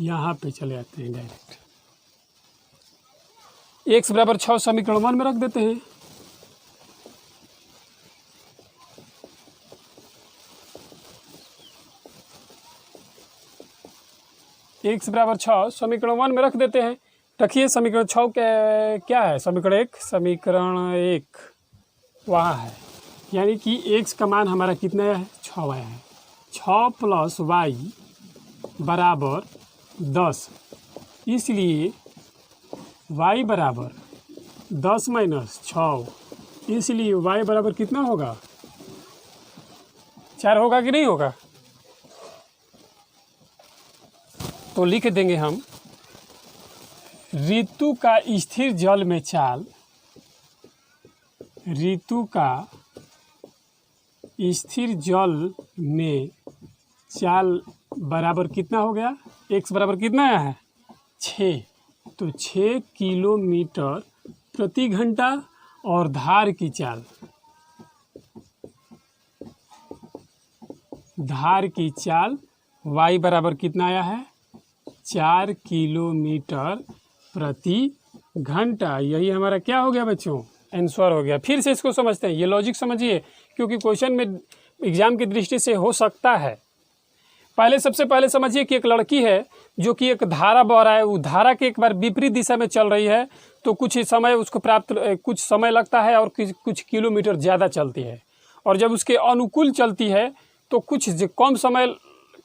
यहाँ पे चले आते हैं डायरेक्ट। x बराबर 6 समीकरण 1 में रख देते हैं। x बराबर 6 समीकरण 1 में रख देते हैं। रखिए समीकरण 6 क्या है, समीकरण 1 वहाँ है, यानी कि x का मान हमारा कितना है, 6 है। 6 प्लस y बराबर 10, इसलिए y बराबर 10 माइनस 6, इसलिए y बराबर कितना होगा, 4 होगा कि नहीं होगा। तो लिख देंगे हम, ऋतु का स्थिर जल में चाल, ऋतु का स्थिर जल में चाल बराबर कितना हो गया, x बराबर कितना है, 6, तो 6 किलोमीटर प्रति घंटा, और धार की चाल, y बराबर कितना आया है, 4 किलोमीटर प्रति घंटा। यही हमारा क्या हो गया बच्चों, आंसर हो गया। फिर से इसको समझते हैं, ये लॉजिक समझिए, क्योंकि क्वेश्चन में एग्जाम की दृष्टि से हो सकता है। सबसे पहले समझिए कि एक लड़की है जो कि एक धारा बह रहा है, वो धारा के एक बार विपरीत दिशा में चल रही है, तो कुछ समय उसको कुछ समय लगता है और कुछ किलोमीटर ज़्यादा चलती है, और जब उसके अनुकूल चलती है तो कुछ कम समय,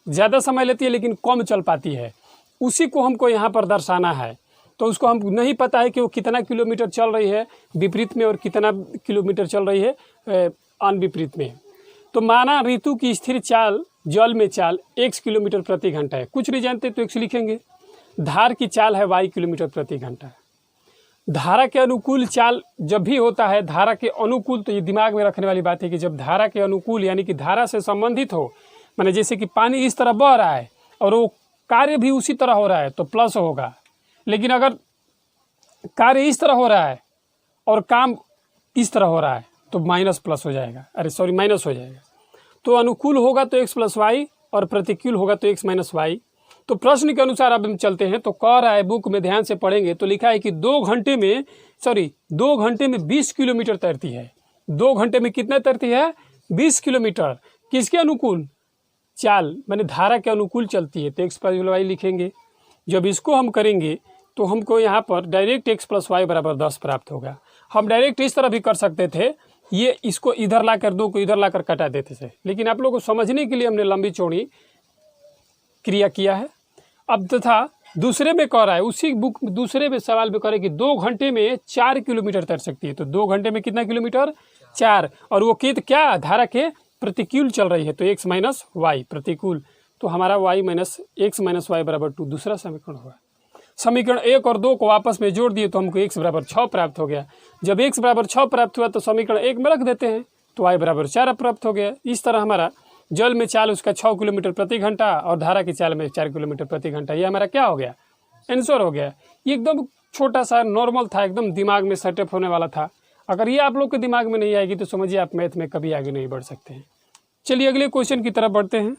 ज़्यादा समय लेती है लेकिन कम चल पाती है। उसी को हमको यहाँ पर दर्शाना है। तो उसको हम नहीं पता है कि वो कितना किलोमीटर चल रही है विपरीत में और कितना किलोमीटर चल रही है अनविपरीत में। तो माना ऋतु की स्थिर चाल, जल में चाल x किलोमीटर प्रति घंटा है, कुछ नहीं जानते तो x लिखेंगे। धार की चाल है y किलोमीटर प्रति घंटा। धारा के अनुकूल चाल जब भी होता है, धारा के अनुकूल, तो ये दिमाग में रखने वाली बात है कि जब धारा के अनुकूल यानी कि धारा से संबंधित हो, माने जैसे कि पानी इस तरह बह रहा है और वो कार्य भी उसी तरह हो रहा है तो प्लस होगा, लेकिन अगर कार्य इस तरह हो रहा है और काम इस तरह हो रहा है तो माइनस हो जाएगा। तो अनुकूल होगा तो x प्लस वाई और प्रतिकूल होगा तो x माइनस वाई। तो प्रश्न के अनुसार अब हम चलते हैं, तो कह रहा है, बुक में ध्यान से पढ़ेंगे तो लिखा है कि 2 घंटे में 20 किलोमीटर तैरती है। 2 घंटे में कितना तैरती है, 20 किलोमीटर। किसके अनुकूल, चाल माने धारा के अनुकूल चलती है, तो x प्लस वाई लिखेंगे। जब इसको हम करेंगे तो हमको यहाँ पर डायरेक्ट x प्लस वाई बराबर 10 प्राप्त होगा। हम डायरेक्ट इस तरह भी कर सकते थे, ये इसको इधर लाकर 2 को इधर लाकर कटा देते थे, लेकिन आप लोगों को समझने के लिए हमने लंबी चौड़ी क्रिया किया है। अब तथा दूसरे में कह रहा है, उसी बुक दूसरे में सवाल में कह रहा है कि 2 घंटे में 4 किलोमीटर तैर सकती है। तो 2 घंटे में कितना किलोमीटर, 4, और वो क्या धारा के प्रतिकूल चल रही है, तो x माइनस वाई प्रतिकूल, तो हमारा y माइनस x माइनस वाई बराबर 2 दूसरा समीकरण होगा। समीकरण 1 और 2 को आपस में जोड़ दिए तो हमको x बराबर 6 प्राप्त हो गया। जब x बराबर 6 प्राप्त हुआ तो समीकरण 1 में रख देते हैं, तो y बराबर 4 प्राप्त हो गया। इस तरह हमारा जल में चाल उसका 6 किलोमीटर प्रति घंटा और धारा की चाल में 4 किलोमीटर प्रति घंटा, ये हमारा क्या हो गया, आंसर हो गया। ये एकदम छोटा सा नॉर्मल था, एकदम दिमाग में सेटअप होने वाला था। अगर ये आप लोग के दिमाग में नहीं आएगी तो समझिए आप मैथ में कभी आगे नहीं बढ़ सकते हैं। चलिए अगले क्वेश्चन की तरफ बढ़ते हैं।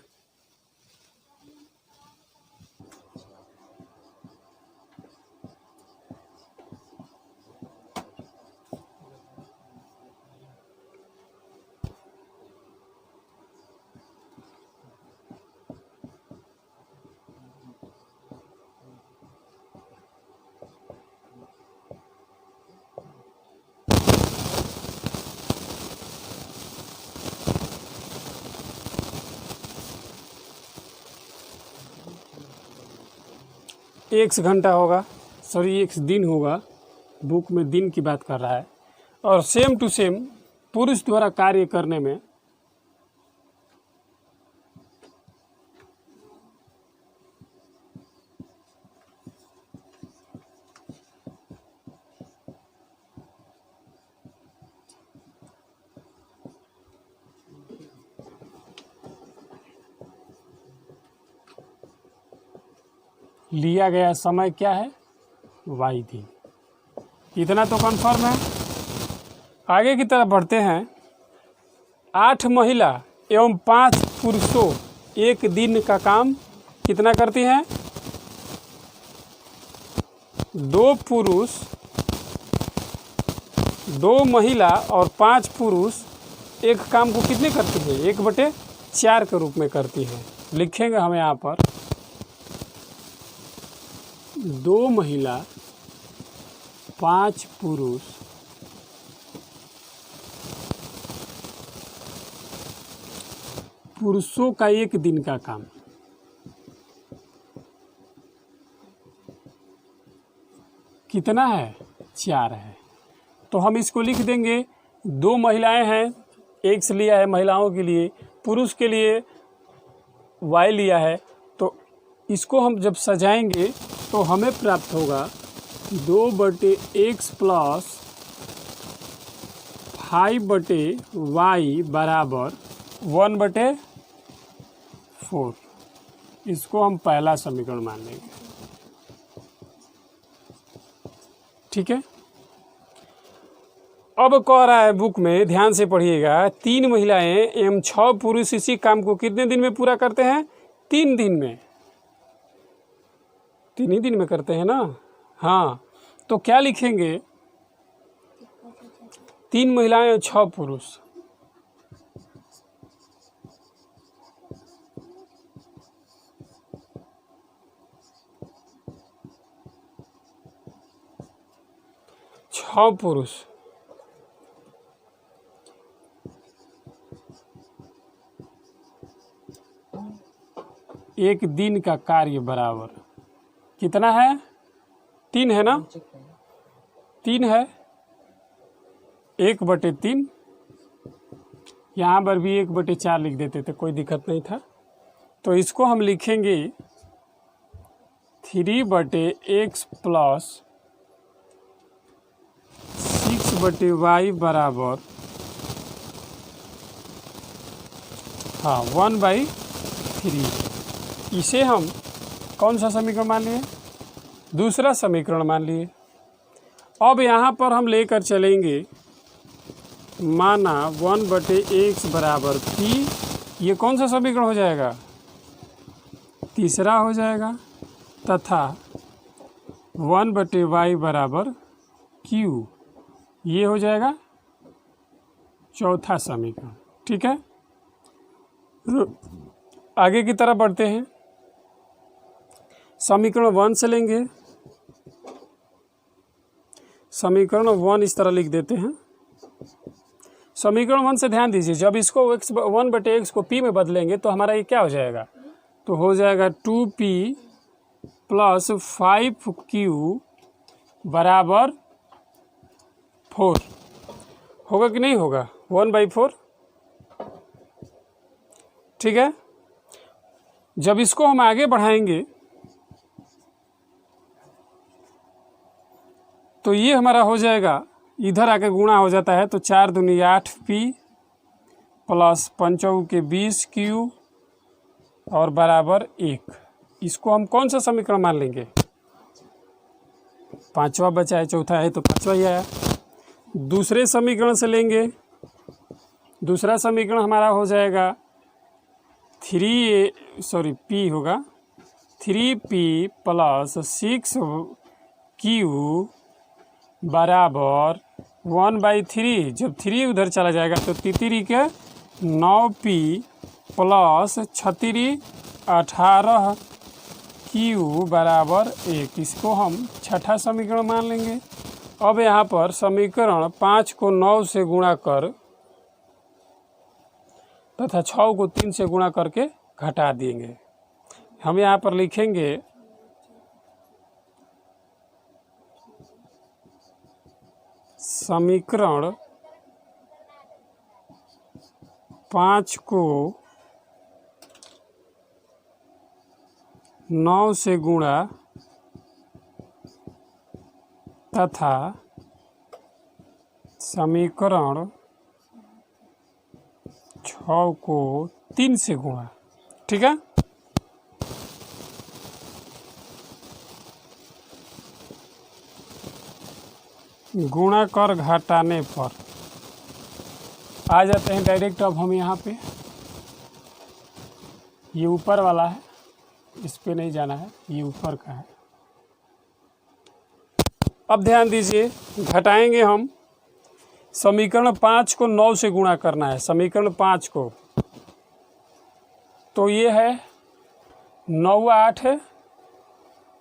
x घंटा होगा, x दिन होगा, बुक में दिन की बात कर रहा है, और सेम टू सेम पुरुष द्वारा कार्य करने में लिया गया समय क्या है, y दिन। इतना तो कन्फर्म है। आगे की तरफ बढ़ते हैं। 8 महिला एवं 5 पुरुषों एक दिन का काम कितना करती हैं, 2 पुरुष, 2 महिला और 5 पुरुष एक काम को कितने करती हैं, 1/4 के रूप में करती हैं। लिखेंगे हम यहाँ पर 2 महिला 5 पुरुष पुरुषों का एक दिन का काम। कितना है? 4 है। तो हम इसको लिख देंगे, 2 महिलाएं हैं, x लिया है महिलाओं के लिए, पुरुष के लिए y लिया है। तो इसको हम जब सजाएंगे तो हमें प्राप्त होगा 2/x प्लस 5/y बराबर 1/4। इसको हम पहला समीकरण मान लेंगे। ठीक है। अब कह रहा है बुक में, ध्यान से पढ़िएगा, 3 महिलाएं एवं 6 पुरुष इसी काम को कितने दिन में पूरा करते हैं? 3 दिन में। 3 ही दिन में करते हैं ना। हाँ, तो क्या लिखेंगे? 3 महिलाएं और 6 पुरुष। छह पुरुष एक दिन का कार्य बराबर कितना है? 3 है ना? 3 है। 1/3। यहाँ पर भी 1/4 लिख देते थे, कोई दिक्कत नहीं था। तो इसको हम लिखेंगे 3/x प्लस 6/y बराबर 1/3। इसे हम कौन सा समीकरण मान लिए? दूसरा समीकरण मान लिए। अब यहाँ पर हम लेकर चलेंगे, माना 1/x बराबर p, ये कौन सा समीकरण हो जाएगा? तीसरा हो जाएगा। तथा 1/y बराबर q, ये हो जाएगा चौथा समीकरण। ठीक है। आगे की तरफ बढ़ते हैं। समीकरण 1 से लेंगे। समीकरण 1 इस तरह लिख देते हैं। समीकरण 1 से ध्यान दीजिए, जब इसको 1/x को p में बदलेंगे तो हमारा ये क्या हो जाएगा? तो हो जाएगा 2p प्लस 5q बराबर 4। होगा कि नहीं होगा? 1/4। ठीक है। जब इसको हम आगे बढ़ाएंगे तो ये हमारा हो जाएगा, इधर आके गुणा हो जाता है, तो 4 दूनी 8p प्लस 5 के 20q और बराबर 1। इसको हम कौन सा समीकरण मान लेंगे? 5वां बचा है, चौथा है तो 5वां ही आया। दूसरे समीकरण से लेंगे। दूसरा समीकरण हमारा हो जाएगा p होगा 3p प्लस 6q बराबर 1/3। जब 3 उधर चला जाएगा तो 3 के 9p प्लस 6 18q बराबर 1। इसको हम छठा समीकरण मान लेंगे। अब यहाँ पर समीकरण 5 को 9 से गुणा कर तथा 6 को 3 से गुणा करके घटा देंगे। हम यहाँ पर लिखेंगे समीकरण 5 को 9 से गुणा तथा समीकरण 6 को 3 से गुणा। ठीक है। गुणा कर घटाने पर आ जाते हैं डायरेक्ट। अब हम यहाँ पे, ये ऊपर वाला है, इस पे नहीं जाना है, ये ऊपर का है। अब ध्यान दीजिए, घटाएंगे हम। समीकरण 5 को 9 से गुणा करना है। समीकरण 5 को, तो ये है 9 8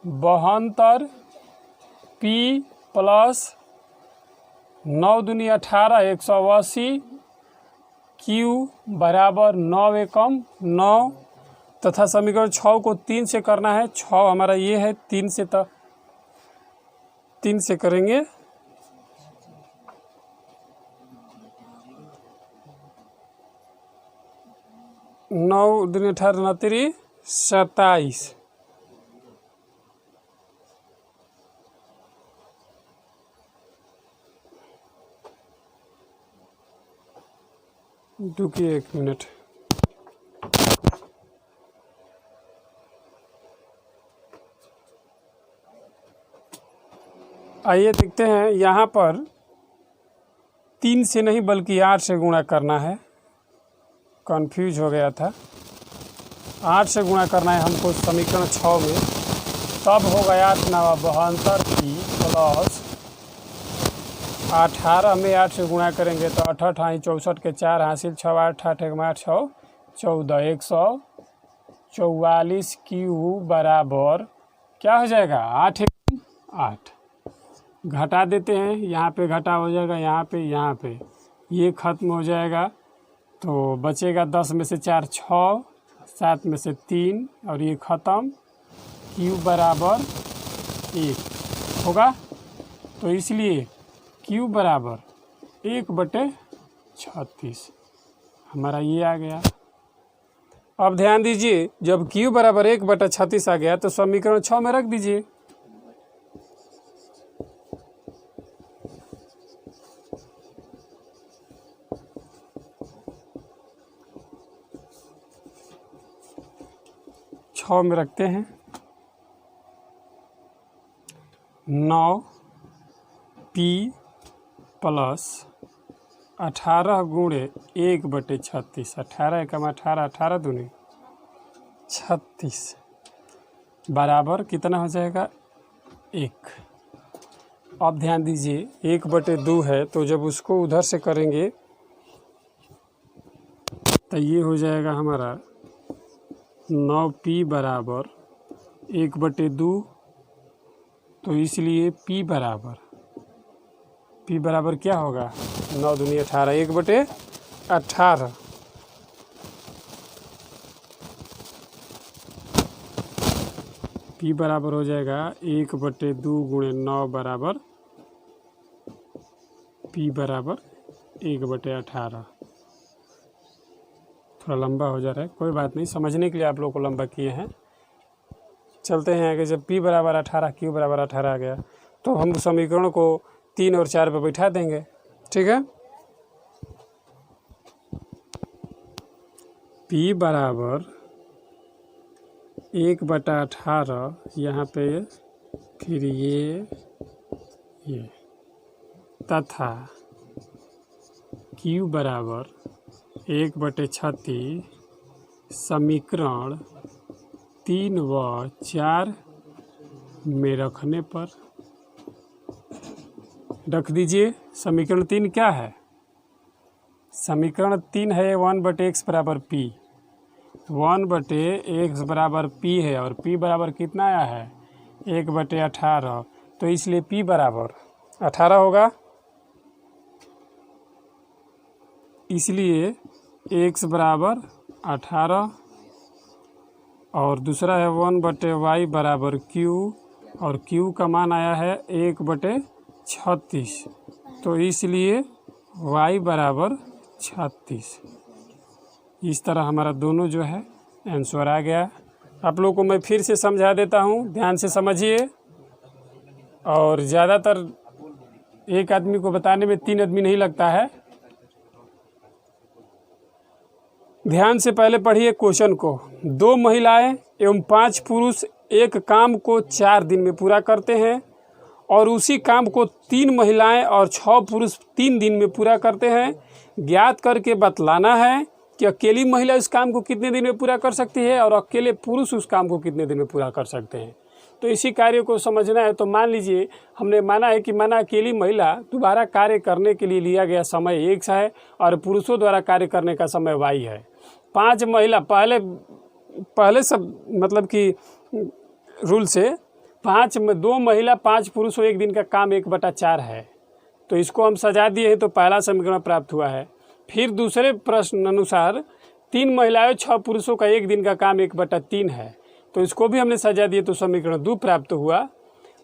72 p प्लस 9 दूनी 18 180 क्यू बराबर 9 एकम 9 तथा समीकरण 6 को 3 से करना है। 6 हमारा ये है, 3 से तो 3 से करेंगे। नौ दूनी 18 29 27 रुकिए 1 मिनट। आइए देखते हैं, यहाँ पर 3 से नहीं बल्कि 8 से गुणा करना है। कंफ्यूज हो गया था। 8 से गुणा करना है हमको समीकरण 6 में। तब हो गया 8 9 72 की प्लस 18 में 8 से गुणा करेंगे तो 8 8 64 के 4 हासिल 6 8 8 8 6 14 144 क्यू बराबर क्या हो जाएगा 8 8। घटा देते हैं, यहाँ पे घटा हो जाएगा, यहाँ पे ये ख़त्म हो जाएगा तो बचेगा 10 में से 4 6 7 में से 3 और ये ख़त्म। क्यू बराबर 1 होगा तो इसलिए क्यू बराबर 1/36 हमारा ये आ गया। अब ध्यान दीजिए, जब क्यू बराबर 1/36 आ गया तो समीकरण 6 में रख दीजिए। में रखते हैं 9 पी प्लस 18 गुणे 1/36 18 एकम 18 18 दूनी 36 बराबर कितना हो जाएगा 1। अब ध्यान दीजिए 1/2 है तो जब उसको उधर से करेंगे तो ये हो जाएगा हमारा 9p बराबर 1/2 तो इसलिए p बराबर क्या होगा 9 दूनी 18 1/18 p बराबर हो जाएगा 1/2 गुणे 9 बराबर p बराबर 1/18। थोड़ा लंबा हो जा रहा है, कोई बात नहीं, समझने के लिए आप लोग को लंबा किए हैं। चलते हैं आगे। जब p बराबर 18 q बराबर 18 आ गया तो हम समीकरण को 3 और 4 पर बैठा देंगे। ठीक है, p बराबर 1/18 यहाँ पे फिर ये तथा q बराबर 1/36 समीकरण 3 व 4 में रखने पर रख दीजिए। समीकरण 3 क्या है? समीकरण 3 है 1/x बराबर p। 1/x बराबर p है और p बराबर कितना आया है 1/18 तो इसलिए p बराबर 18 होगा। इसलिए x बराबर 18 और दूसरा है 1/y बराबर q और q का मान आया है 1/36 तो इसलिए y बराबर 36। इस तरह हमारा दोनों जो है आंसर आ गया। आप लोगों को मैं फिर से समझा देता हूँ, ध्यान से समझिए। और ज़्यादातर एक आदमी को बताने में 3 आदमी नहीं लगता है। ध्यान से पहले पढ़िए क्वेश्चन को। 2 महिलाएं एवं 5 पुरुष एक काम को 4 दिन में पूरा करते हैं और उसी काम को 3 महिलाएं और 6 पुरुष 3 दिन में पूरा करते हैं। ज्ञात करके बतलाना है कि अकेली महिला उस काम को कितने दिन में पूरा कर सकती है और अकेले पुरुष उस काम को कितने दिन में पूरा कर सकते हैं। तो इसी कार्य को समझना है। तो मान लीजिए हमने माना है कि माना अकेली महिला दोबारा कार्य करने के लिए लिया गया समय x है और पुरुषों द्वारा कार्य करने का समय y है। 5 महिला पहले सब मतलब कि रूल से 2 महिला 5 पुरुष और 1 दिन का काम 1/4 है, तो इसको हम सजा दिए हैं, तो पहला समीकरण प्राप्त हुआ है। फिर दूसरे प्रश्न अनुसार 3 महिलाएं 6 पुरुषों का 1 दिन का काम 1/3 है, तो इसको भी हमने सजा दिए, तो समीकरण 2 प्राप्त हुआ।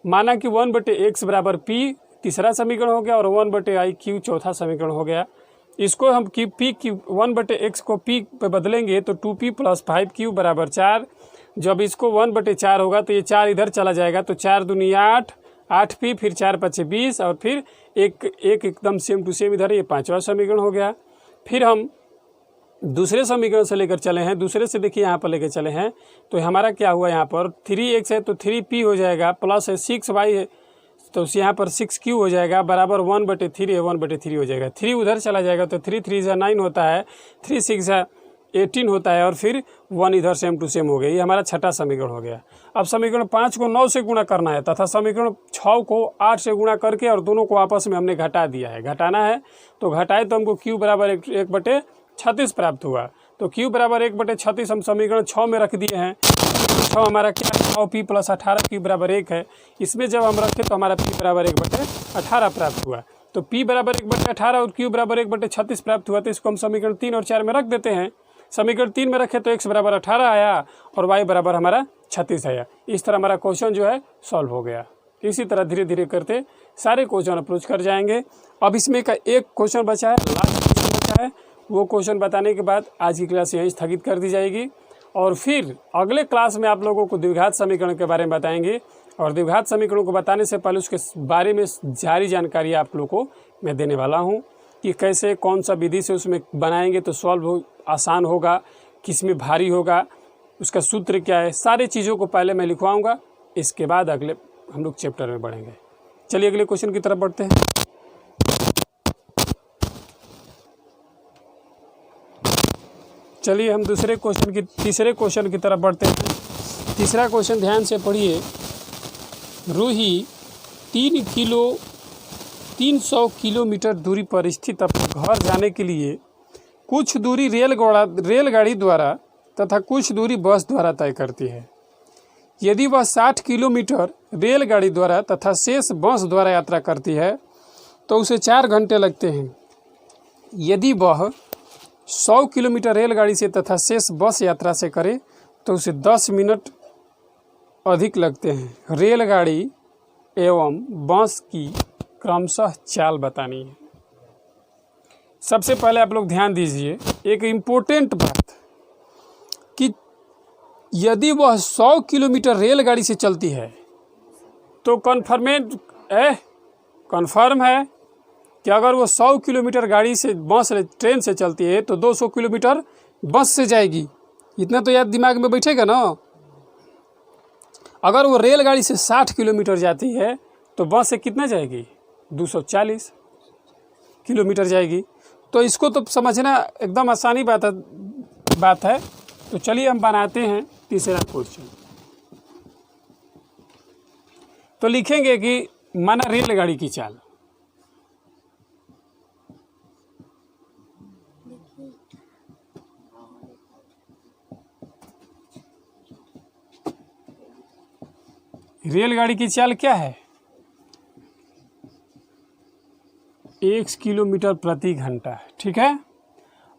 माना कि 1/x बराबर p तीसरा समीकरण हो गया और 1/iq चौथा समीकरण हो गया। इसको हम p 1/x को p पे बदलेंगे तो 2p + 5q बराबर 4। जब इसको 1/4 होगा तो ये 4 इधर चला जाएगा, तो 4 दूनी 8, 8p, फिर 4 × 20 और फिर एक एकदम सेम टू सेम इधर, ये पांचवा समीकरण हो गया। फिर हम दूसरे समीकरण से लेकर चले हैं, दूसरे से देखिए यहाँ पर लेकर चले हैं, तो हमारा क्या हुआ, यहाँ पर 3x है तो 3p हो जाएगा, प्लस है 6y है तो यहाँ पर 6q हो जाएगा, बराबर 1/3 है, 1/3 हो जाएगा। 3 उधर चला जाएगा तो 3 3 × 9 होता है, 3 6 × 18 होता है और फिर 1 इधर सेम टू सेम हो गया। ये हमारा छठा समीकरण हो गया। अब समीकरण 5 को 9 से गुणा करना है तथा समीकरण 6 को 8 से गुणा करके और दोनों को आपस में हमने घटा दिया है। घटाना है तो घटाए तो हमको q बराबर 1/36 प्राप्त हुआ। तो q बराबर 1/36 हम समीकरण 6 में रख दिए हैं। 6 हमारा क्या है, 9p + 18 q बराबर 1 है। इसमें जब हम रखें तो हमारा p बराबर 1/18 प्राप्त हुआ। तो p बराबर 1/18 और q बराबर 1/36 प्राप्त हुआ, तो इसको हम समीकरण 3 और 4 में रख देते हैं। समीकरण 3 में रखे तो x बराबर 18 आया और y बराबर हमारा 36 आया। इस तरह हमारा क्वेश्चन जो है सॉल्व हो गया। इसी तरह धीरे धीरे करते सारे क्वेश्चन अप्रोच कर जाएंगे। अब इसमें का एक क्वेश्चन बचा है, लास्ट क्वेश्चन बचा है, वो क्वेश्चन बताने के बाद आज की क्लास यहीं स्थगित कर दी जाएगी और फिर अगले क्लास में आप लोगों को द्विघात समीकरण के बारे में बताएंगे। और द्विघात समीकरणों को बताने से पहले उसके बारे में जारी जानकारी आप लोगों को मैं देने वाला हूँ कि कैसे कौन सा विधि से उसमें बनाएंगे तो सॉल्व आसान होगा, किस में भारी होगा, उसका सूत्र क्या है, सारी चीज़ों को पहले मैं लिखवाऊंगा। इसके बाद अगले हम लोग चैप्टर में बढ़ेंगे। चलिए अगले क्वेश्चन की तरफ बढ़ते हैं। चलिए हम तीसरे क्वेश्चन की तरफ बढ़ते हैं। तीसरा क्वेश्चन ध्यान से पढ़िए। रूही 300 किलोमीटर दूरी पर स्थित अपने घर जाने के लिए कुछ दूरी रेलगाड़ी द्वारा तथा कुछ दूरी बस द्वारा तय करती है। यदि वह 60 किलोमीटर रेलगाड़ी द्वारा तथा शेष बस द्वारा यात्रा करती है तो उसे 4 घंटे लगते हैं। यदि वह 100 किलोमीटर रेलगाड़ी से तथा शेष बस यात्रा से करे तो उसे 10 मिनट अधिक लगते हैं। रेलगाड़ी एवं बस की क्रमशः चाल बतानी है। सबसे पहले आप लोग ध्यान दीजिए एक इम्पोर्टेंट बात कि यदि वह 100 किलोमीटर रेलगाड़ी से चलती है तो कन्फर्म है कि अगर वो 100 किलोमीटर गाड़ी से ट्रेन से चलती है तो 200 किलोमीटर बस से जाएगी। इतना तो याद दिमाग में बैठेगा ना। अगर वो रेलगाड़ी से 60 किलोमीटर जाती है तो बस से कितना जाएगी, 240 किलोमीटर जाएगी। तो इसको तो समझना एकदम आसानी बात है। तो चलिए हम बनाते हैं तीसरा क्वेश्चन। तो लिखेंगे कि माना रेलगाड़ी की चाल, रेलगाड़ी की चाल क्या है, 1 किलोमीटर प्रति घंटा है, ठीक है।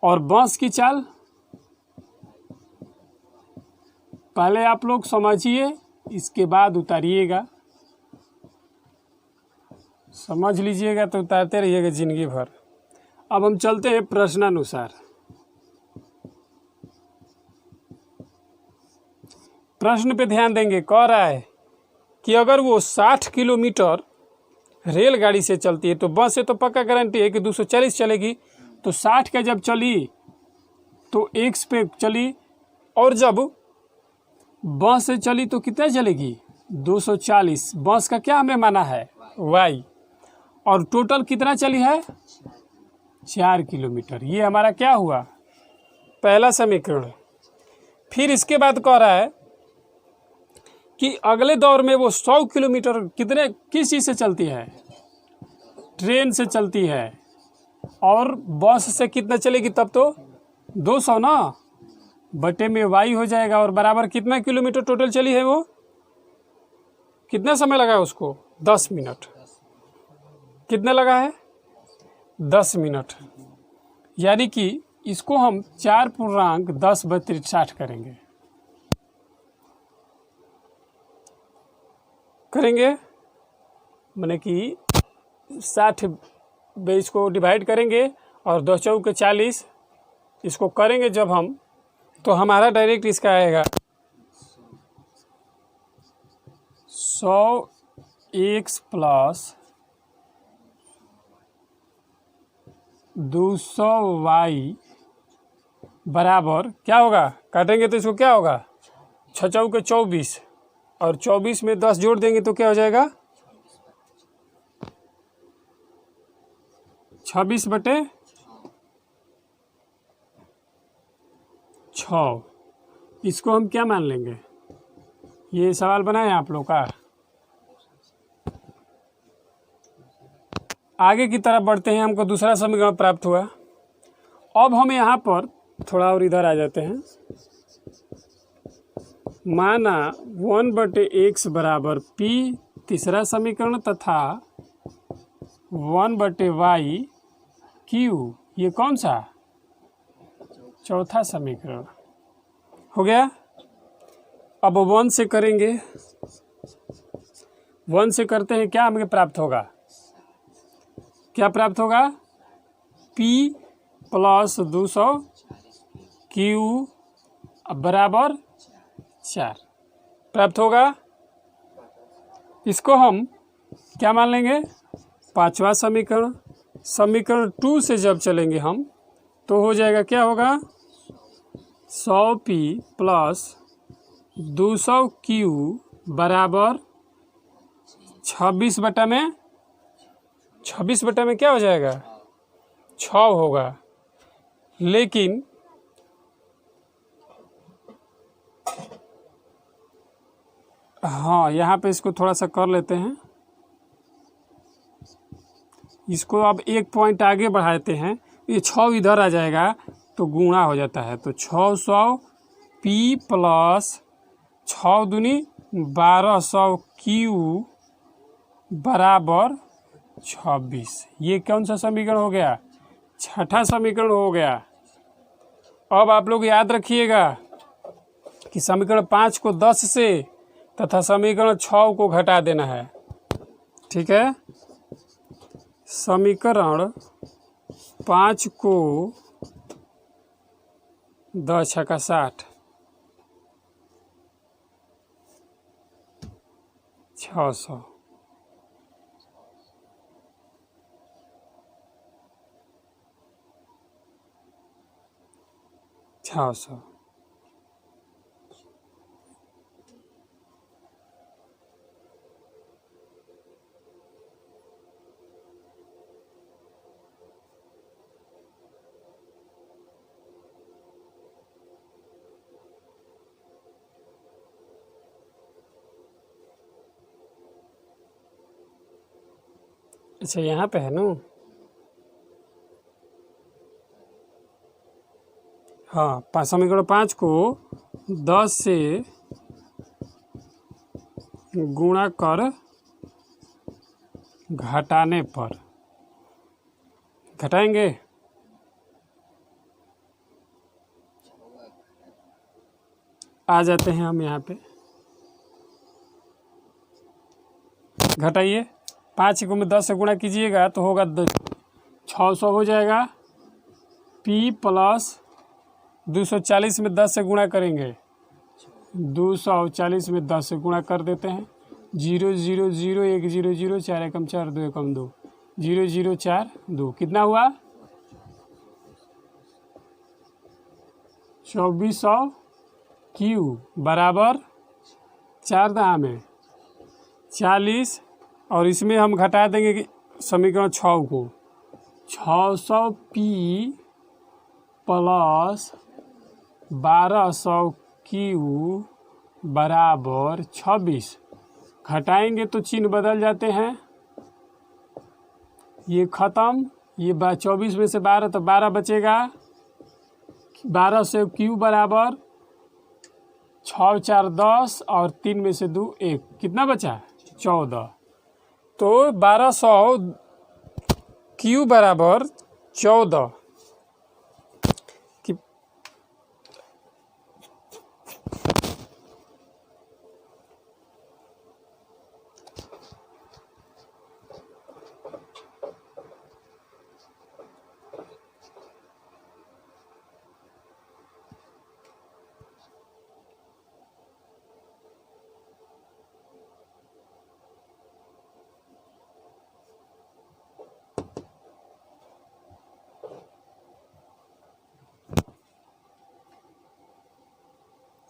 और बस की चाल पहले आप लोग समझिए, इसके बाद उतारिएगा। समझ लीजिएगा तो उतारते रहिएगा जिंदगी भर। अब हम चलते हैं प्रश्नानुसार। प्रश्न पे ध्यान देंगे। कह रहा है कि अगर वो 60 किलोमीटर रेलगाड़ी से चलती है तो बस से तो पक्का गारंटी है कि 240 चलेगी। तो 60 का जब चली तो x पे चली और जब बस से चली तो कितना चलेगी, 240। बस का क्या हमें माना है, y। और टोटल कितना चली है, 4 किलोमीटर। ये हमारा क्या हुआ, पहला समीकरण। फिर इसके बाद कह रहा है कि अगले दौर में वो 100 किलोमीटर किस चीज़ से चलती है, ट्रेन से चलती है। और बस से कितना चलेगी, तब तो 200 ना, बटे में y हो जाएगा। और बराबर कितना किलोमीटर टोटल चली है वो, कितना समय लगा है उसको? 10 मिनट। कितना लगा है? 10 मिनट। यानी कि इसको हम 4×10⁻60 करेंगे। माने कि 60 इसको डिवाइड करेंगे और 2 चौके 40 इसको करेंगे जब हम, तो हमारा डायरेक्ट इसका आएगा 100x + 200y बराबर क्या होगा? काटेंगे तो इसको क्या होगा? 6 चौके 24 और 24 में 10 जोड़ देंगे तो क्या हो जाएगा? 26/6। इसको हम क्या मान लेंगे? ये सवाल बनाए आप लोग का। आगे की तरफ बढ़ते हैं, हमको दूसरा समीकरण प्राप्त हुआ। अब हम यहाँ पर थोड़ा और इधर आ जाते हैं। माना 1/x बराबर p तीसरा समीकरण तथा 1/y q ये कौन सा? चौथा समीकरण हो गया। अब 1 से करेंगे। 1 से करते हैं, क्या हमें प्राप्त होगा? क्या प्राप्त होगा? p + 200 q बराबर 4 प्राप्त होगा। इसको हम क्या मान लेंगे? पांचवा समीकरण। समीकरण 2 से जब चलेंगे हम तो हो जाएगा, क्या होगा? 100p + 200q बराबर 26 में क्या हो जाएगा? 6 होगा। लेकिन हाँ, यहाँ पे इसको थोड़ा सा कर लेते हैं। इसको अब एक पॉइंट आगे बढ़ाते हैं। ये 6 इधर आ जाएगा तो गुणा हो जाता है। तो 600p + 6 दूनी 1200q बराबर 26। ये कौन सा समीकरण हो गया? छठा समीकरण हो गया। अब आप लोग याद रखिएगा कि समीकरण 5 को 10 से तथा समीकरण 6 को घटा देना है। ठीक है। समीकरण 5 को 10 × 60 600 600 अच्छा, यहाँ पे है ना। हाँ, समीकरण 5 को 10 से गुणा कर घटाने पर घटाएंगे। आ जाते हैं हम यहाँ पे। घटाइए। 5 को में 10 से गुणा कीजिएगा तो होगा 600 हो जाएगा। p + 240 में 10 से गुणा करेंगे। 240 में 10 से गुणा कर देते हैं। 0 0 0 1 0 0 4 एकम 4 2 एकम 2 0 0 4 2 कितना हुआ? 2400 q बराबर 4 दाम में 40 और इसमें हम घटा देंगे कि समीकरण 6 को 600p + 1200q बराबर 26। घटाएंगे तो चिन्ह बदल जाते हैं। ये ख़त्म। ये 24 में से 12 तो 12 बचेगा। 12 से q बराबर 6 4 10 और 3 में से 2 1 कितना बचा? 14। तो 1200 क्यू बराबर 14 कि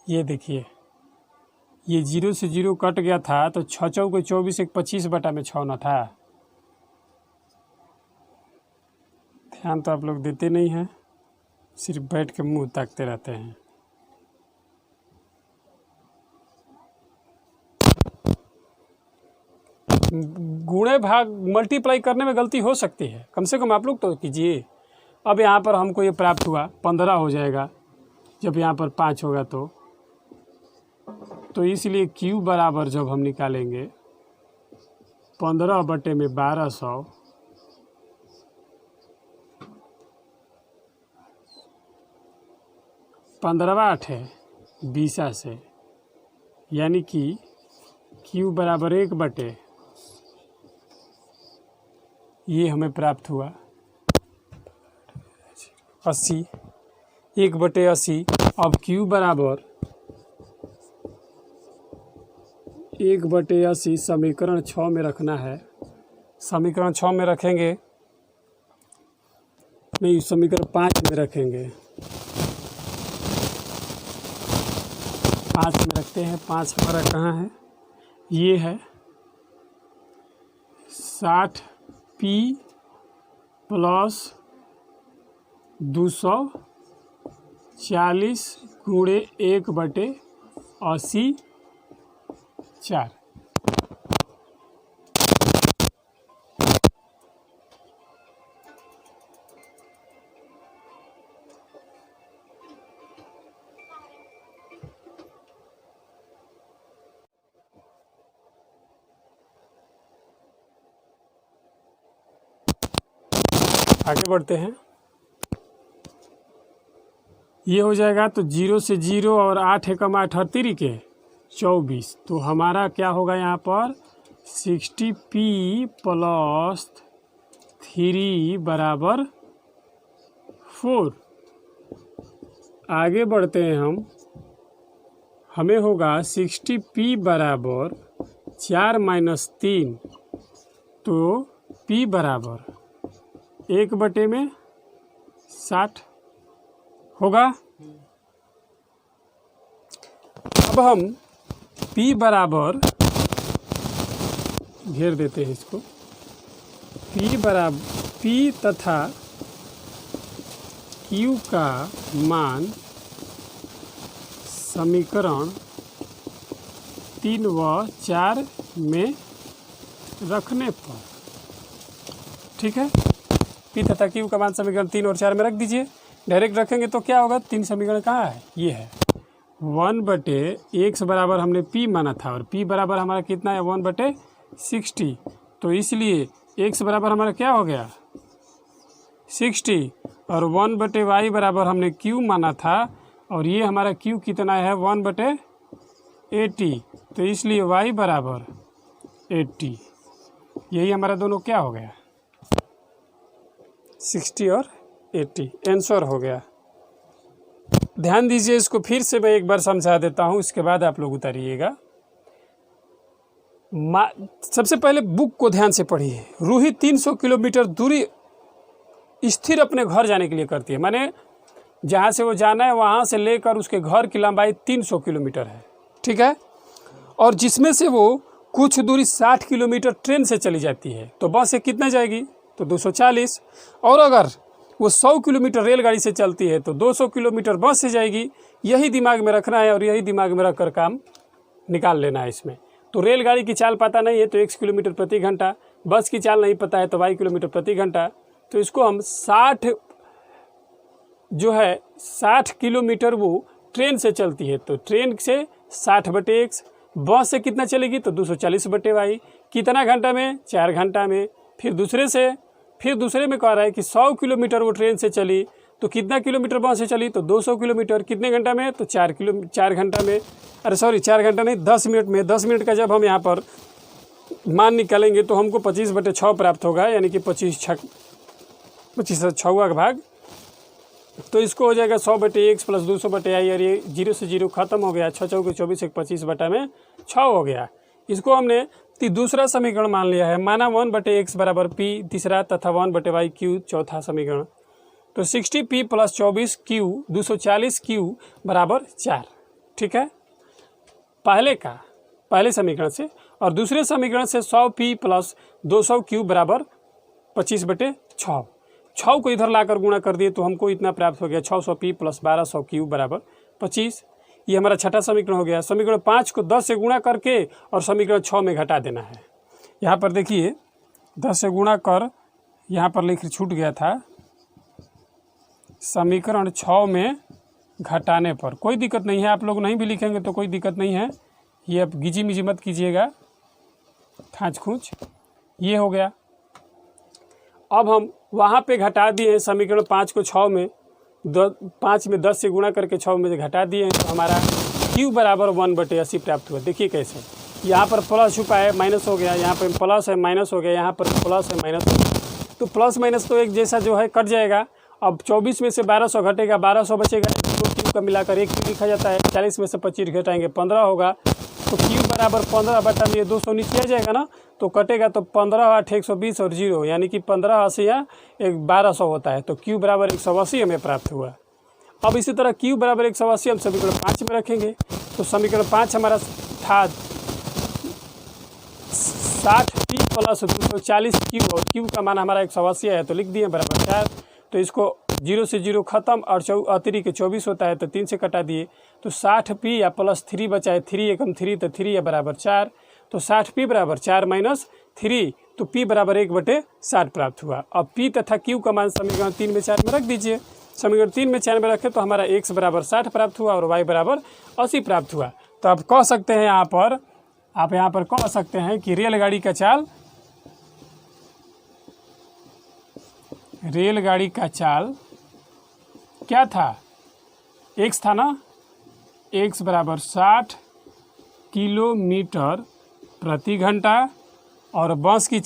ये देखिए, ये 0 से 0 कट गया था, तो 6 चौके 24, 1 25 बटा में 6 ना था। ध्यान तो आप लोग देते नहीं हैं, सिर्फ बैठ के मुंह ताकते रहते हैं। गुणे भाग मल्टीप्लाई करने में गलती हो सकती है, कम से कम आप लोग तो कीजिए। अब यहाँ पर हमको ये प्राप्त हुआ 15 हो जाएगा, जब यहाँ पर 5 होगा तो इसलिए क्यू बराबर जब हम निकालेंगे 15 बटे में 1200 15वां 8 है 20 से, यानी कि क्यू बराबर 1 बटे, ये हमें प्राप्त हुआ 80, 1 बटे 80। अब क्यू बराबर 1 बटे 80 समीकरण 6 में रखना है। समीकरण 6 में रखेंगे, नहीं समीकरण 5 में रखेंगे, 5 में रखते हैं। 5 हमारा कहाँ है, ये है 60p प्लस 240 गुणे 1 बटे 80 4। आगे बढ़ते हैं। ये हो जाएगा तो 0 से 0 और 8 एकम 8 38 के 24। तो हमारा क्या होगा यहाँ पर 60p प्लस 3 बराबर 4। आगे बढ़ते हैं हम, हमें होगा 60p बराबर 4 माइनस 3, तो p बराबर 1 बटे में 60 होगा। अब हम p बराबर घेर देते हैं इसको, p बराबर p तथा q का मान समीकरण 3 व 4 में रखने पर, ठीक है। p तथा q का मान समीकरण 3 और 4 में रख दीजिए। डायरेक्ट रखेंगे तो क्या होगा, 3 समीकरण कहाँ है, ये है 1 बटे x बराबर हमने p माना था, और p बराबर हमारा कितना है 1 बटे 60। तो इसलिए x बराबर हमारा क्या हो गया 60, और 1 बटे y बराबर हमने q माना था, और ये हमारा q कितना है 1 बटे 80। तो इसलिए y बराबर 80। यही हमारा दोनों क्या हो गया 60 और 80 आंसर हो गया। ध्यान दीजिए, इसको फिर से मैं एक बार समझा देता हूँ, इसके बाद आप लोग उतारिएगा। सबसे पहले बुक को ध्यान से पढ़िए। रूही 300 किलोमीटर दूरी स्थिर अपने घर जाने के लिए करती है, माने जहाँ से वो जाना है वहाँ से लेकर उसके घर की लंबाई 300 किलोमीटर है, ठीक है। और जिसमें से वो कुछ दूरी 60 किलोमीटर ट्रेन से चली जाती है, तो बस से कितना जाएगी तो 240। और अगर वो 100 किलोमीटर रेलगाड़ी से चलती है तो 200 किलोमीटर बस से जाएगी। यही दिमाग में रखना है और यही दिमाग में रखकर काम निकाल लेना है इसमें। तो रेलगाड़ी की चाल पता नहीं है तो x किलोमीटर प्रति घंटा, बस की चाल नहीं पता है तो y किलोमीटर प्रति घंटा। तो इसको हम 60 जो है 60 किलोमीटर वो ट्रेन से चलती है, तो ट्रेन से 60 बटे x, बस से कितना चलेगी तो 240/y। कितना घंटा में? 4 घंटा में। फिर दूसरे में कह रहा है कि 100 किलोमीटर वो ट्रेन से चली तो कितना किलोमीटर बस से चली तो 200 किलोमीटर। कितने घंटा में? तो 4 घंटा में। अरे सॉरी 4 घंटा नहीं, 10 मिनट में। 10 मिनट का जब हम यहाँ पर मान निकालेंगे तो हमको 25/6 प्राप्त होगा, यानी कि 25/6 का भाग। तो इसको हो जाएगा 100/x प्लस 200/i, और ये 0 से 0 खत्म हो गया। 6 चौके 24, 25/6 हो गया। इसको हमने दूसरा समीकरण मान लिया है, माना 1/x बराबर p तीसरा तथा 1/y q चौथा समीकरण। तो 60p प्लस 24q 240q बराबर 4। ठीक है, पहले समीकरण से। और दूसरे समीकरण से 100p प्लस 200q बराबर 25/6। 6 को इधर लाकर गुणा कर दिए तो हमको इतना प्राप्त हो गया, 600p प्लस 1200q बराबर 25। ये हमारा छठा समीकरण हो गया। समीकरण 5 को 10 से गुणा करके और समीकरण 6 में घटा देना है। यहाँ पर देखिए 10 से गुणा कर, यहाँ पर लिख छूट गया था, समीकरण 6 में घटाने पर। कोई दिक्कत नहीं है, आप लोग नहीं भी लिखेंगे तो कोई दिक्कत नहीं है। ये अब गिजी मिजी मत कीजिएगा, खाँच खूँच। ये हो गया। अब हम वहाँ पे घटा दिए समीकरण 5 को 6 में, 5 में 10 से गुणा करके 6 में घटा दिए हैं, तो हमारा q बराबर 1/80 प्राप्त हुआ। देखिए कैसे, यहाँ पर प्लस छुपा है माइनस हो गया, यहाँ पर प्लस है माइनस हो गया, यहाँ पर प्लस है माइनस हो गया। तो प्लस माइनस तो एक जैसा जो है कट जाएगा। अब 24 में से 1200 घटेगा, 1200 बचेगा, तो q का मिलाकर 1 लिखा जाता है। 40 में से 25 घटाएंगे 15 होगा, तो q बराबर 15 में ये 200 नीचे आ जाएगा ना, तो कटेगा तो 15 8 120 और 0, यानी कि 15 80 या 1200 होता है। तो q बराबर 180 हमें प्राप्त हुआ। अब इसी तरह q बराबर 180 हम समीकरण 5 में रखेंगे। तो समीकरण 5 हमारा था 60p प्लस 240q, और q का मान हमारा 180 है, तो लिख दिए बराबर 4। तो इसको 0 से 0 खत्म, और अतिरिक्त 24 होता है तो 3 से कटा दिए, तो 60p या प्लस 3 बचा है, 3 एकम 3 तो 3 या बराबर 4। तो 60p बराबर 4 माइनस 3, तो p बराबर 1/60 प्राप्त हुआ। अब p तथा q का मान समीकरण 3 में 4 में रख दीजिए। समीकरण 3 में 4 में रखें तो हमारा x बराबर 60 प्राप्त हुआ और y बराबर 80 प्राप्त हुआ। तो आप कह सकते हैं आप यहाँ पर कह सकते हैं कि रेलगाड़ी का चाल क्या था? x था ना, x बराबर 60 किलोमीटर प्रति घंटा, और बस की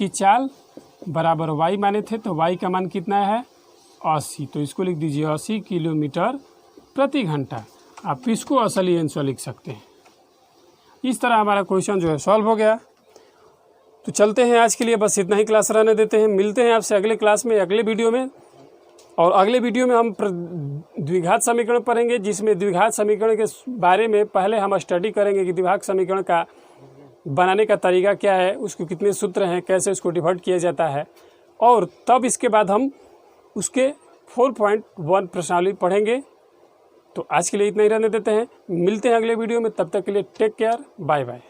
चाल बराबर y माने थे, तो y का मान कितना है? 80। तो इसको लिख दीजिए 80 किलोमीटर प्रति घंटा। आप इसको असली आंसर लिख सकते हैं। इस तरह हमारा क्वेश्चन जो है सॉल्व हो गया। तो चलते हैं, आज के लिए बस इतना ही क्लास रहने देते हैं। मिलते हैं आपसे अगले क्लास में, अगले वीडियो में। और अगले वीडियो में हम द्विघात समीकरण पढ़ेंगे, जिसमें द्विघात समीकरण के बारे में पहले हम स्टडी करेंगे कि द्विघात समीकरण का बनाने का तरीका क्या है, उसके कितने सूत्र हैं, कैसे उसको डिवाइड किया जाता है, और तब इसके बाद हम उसके 4.1 प्रश्नावली पढ़ेंगे। तो आज के लिए इतना ही रहने देते हैं। मिलते हैं अगले वीडियो में, तब तक के लिए टेक केयर, बाय बाय।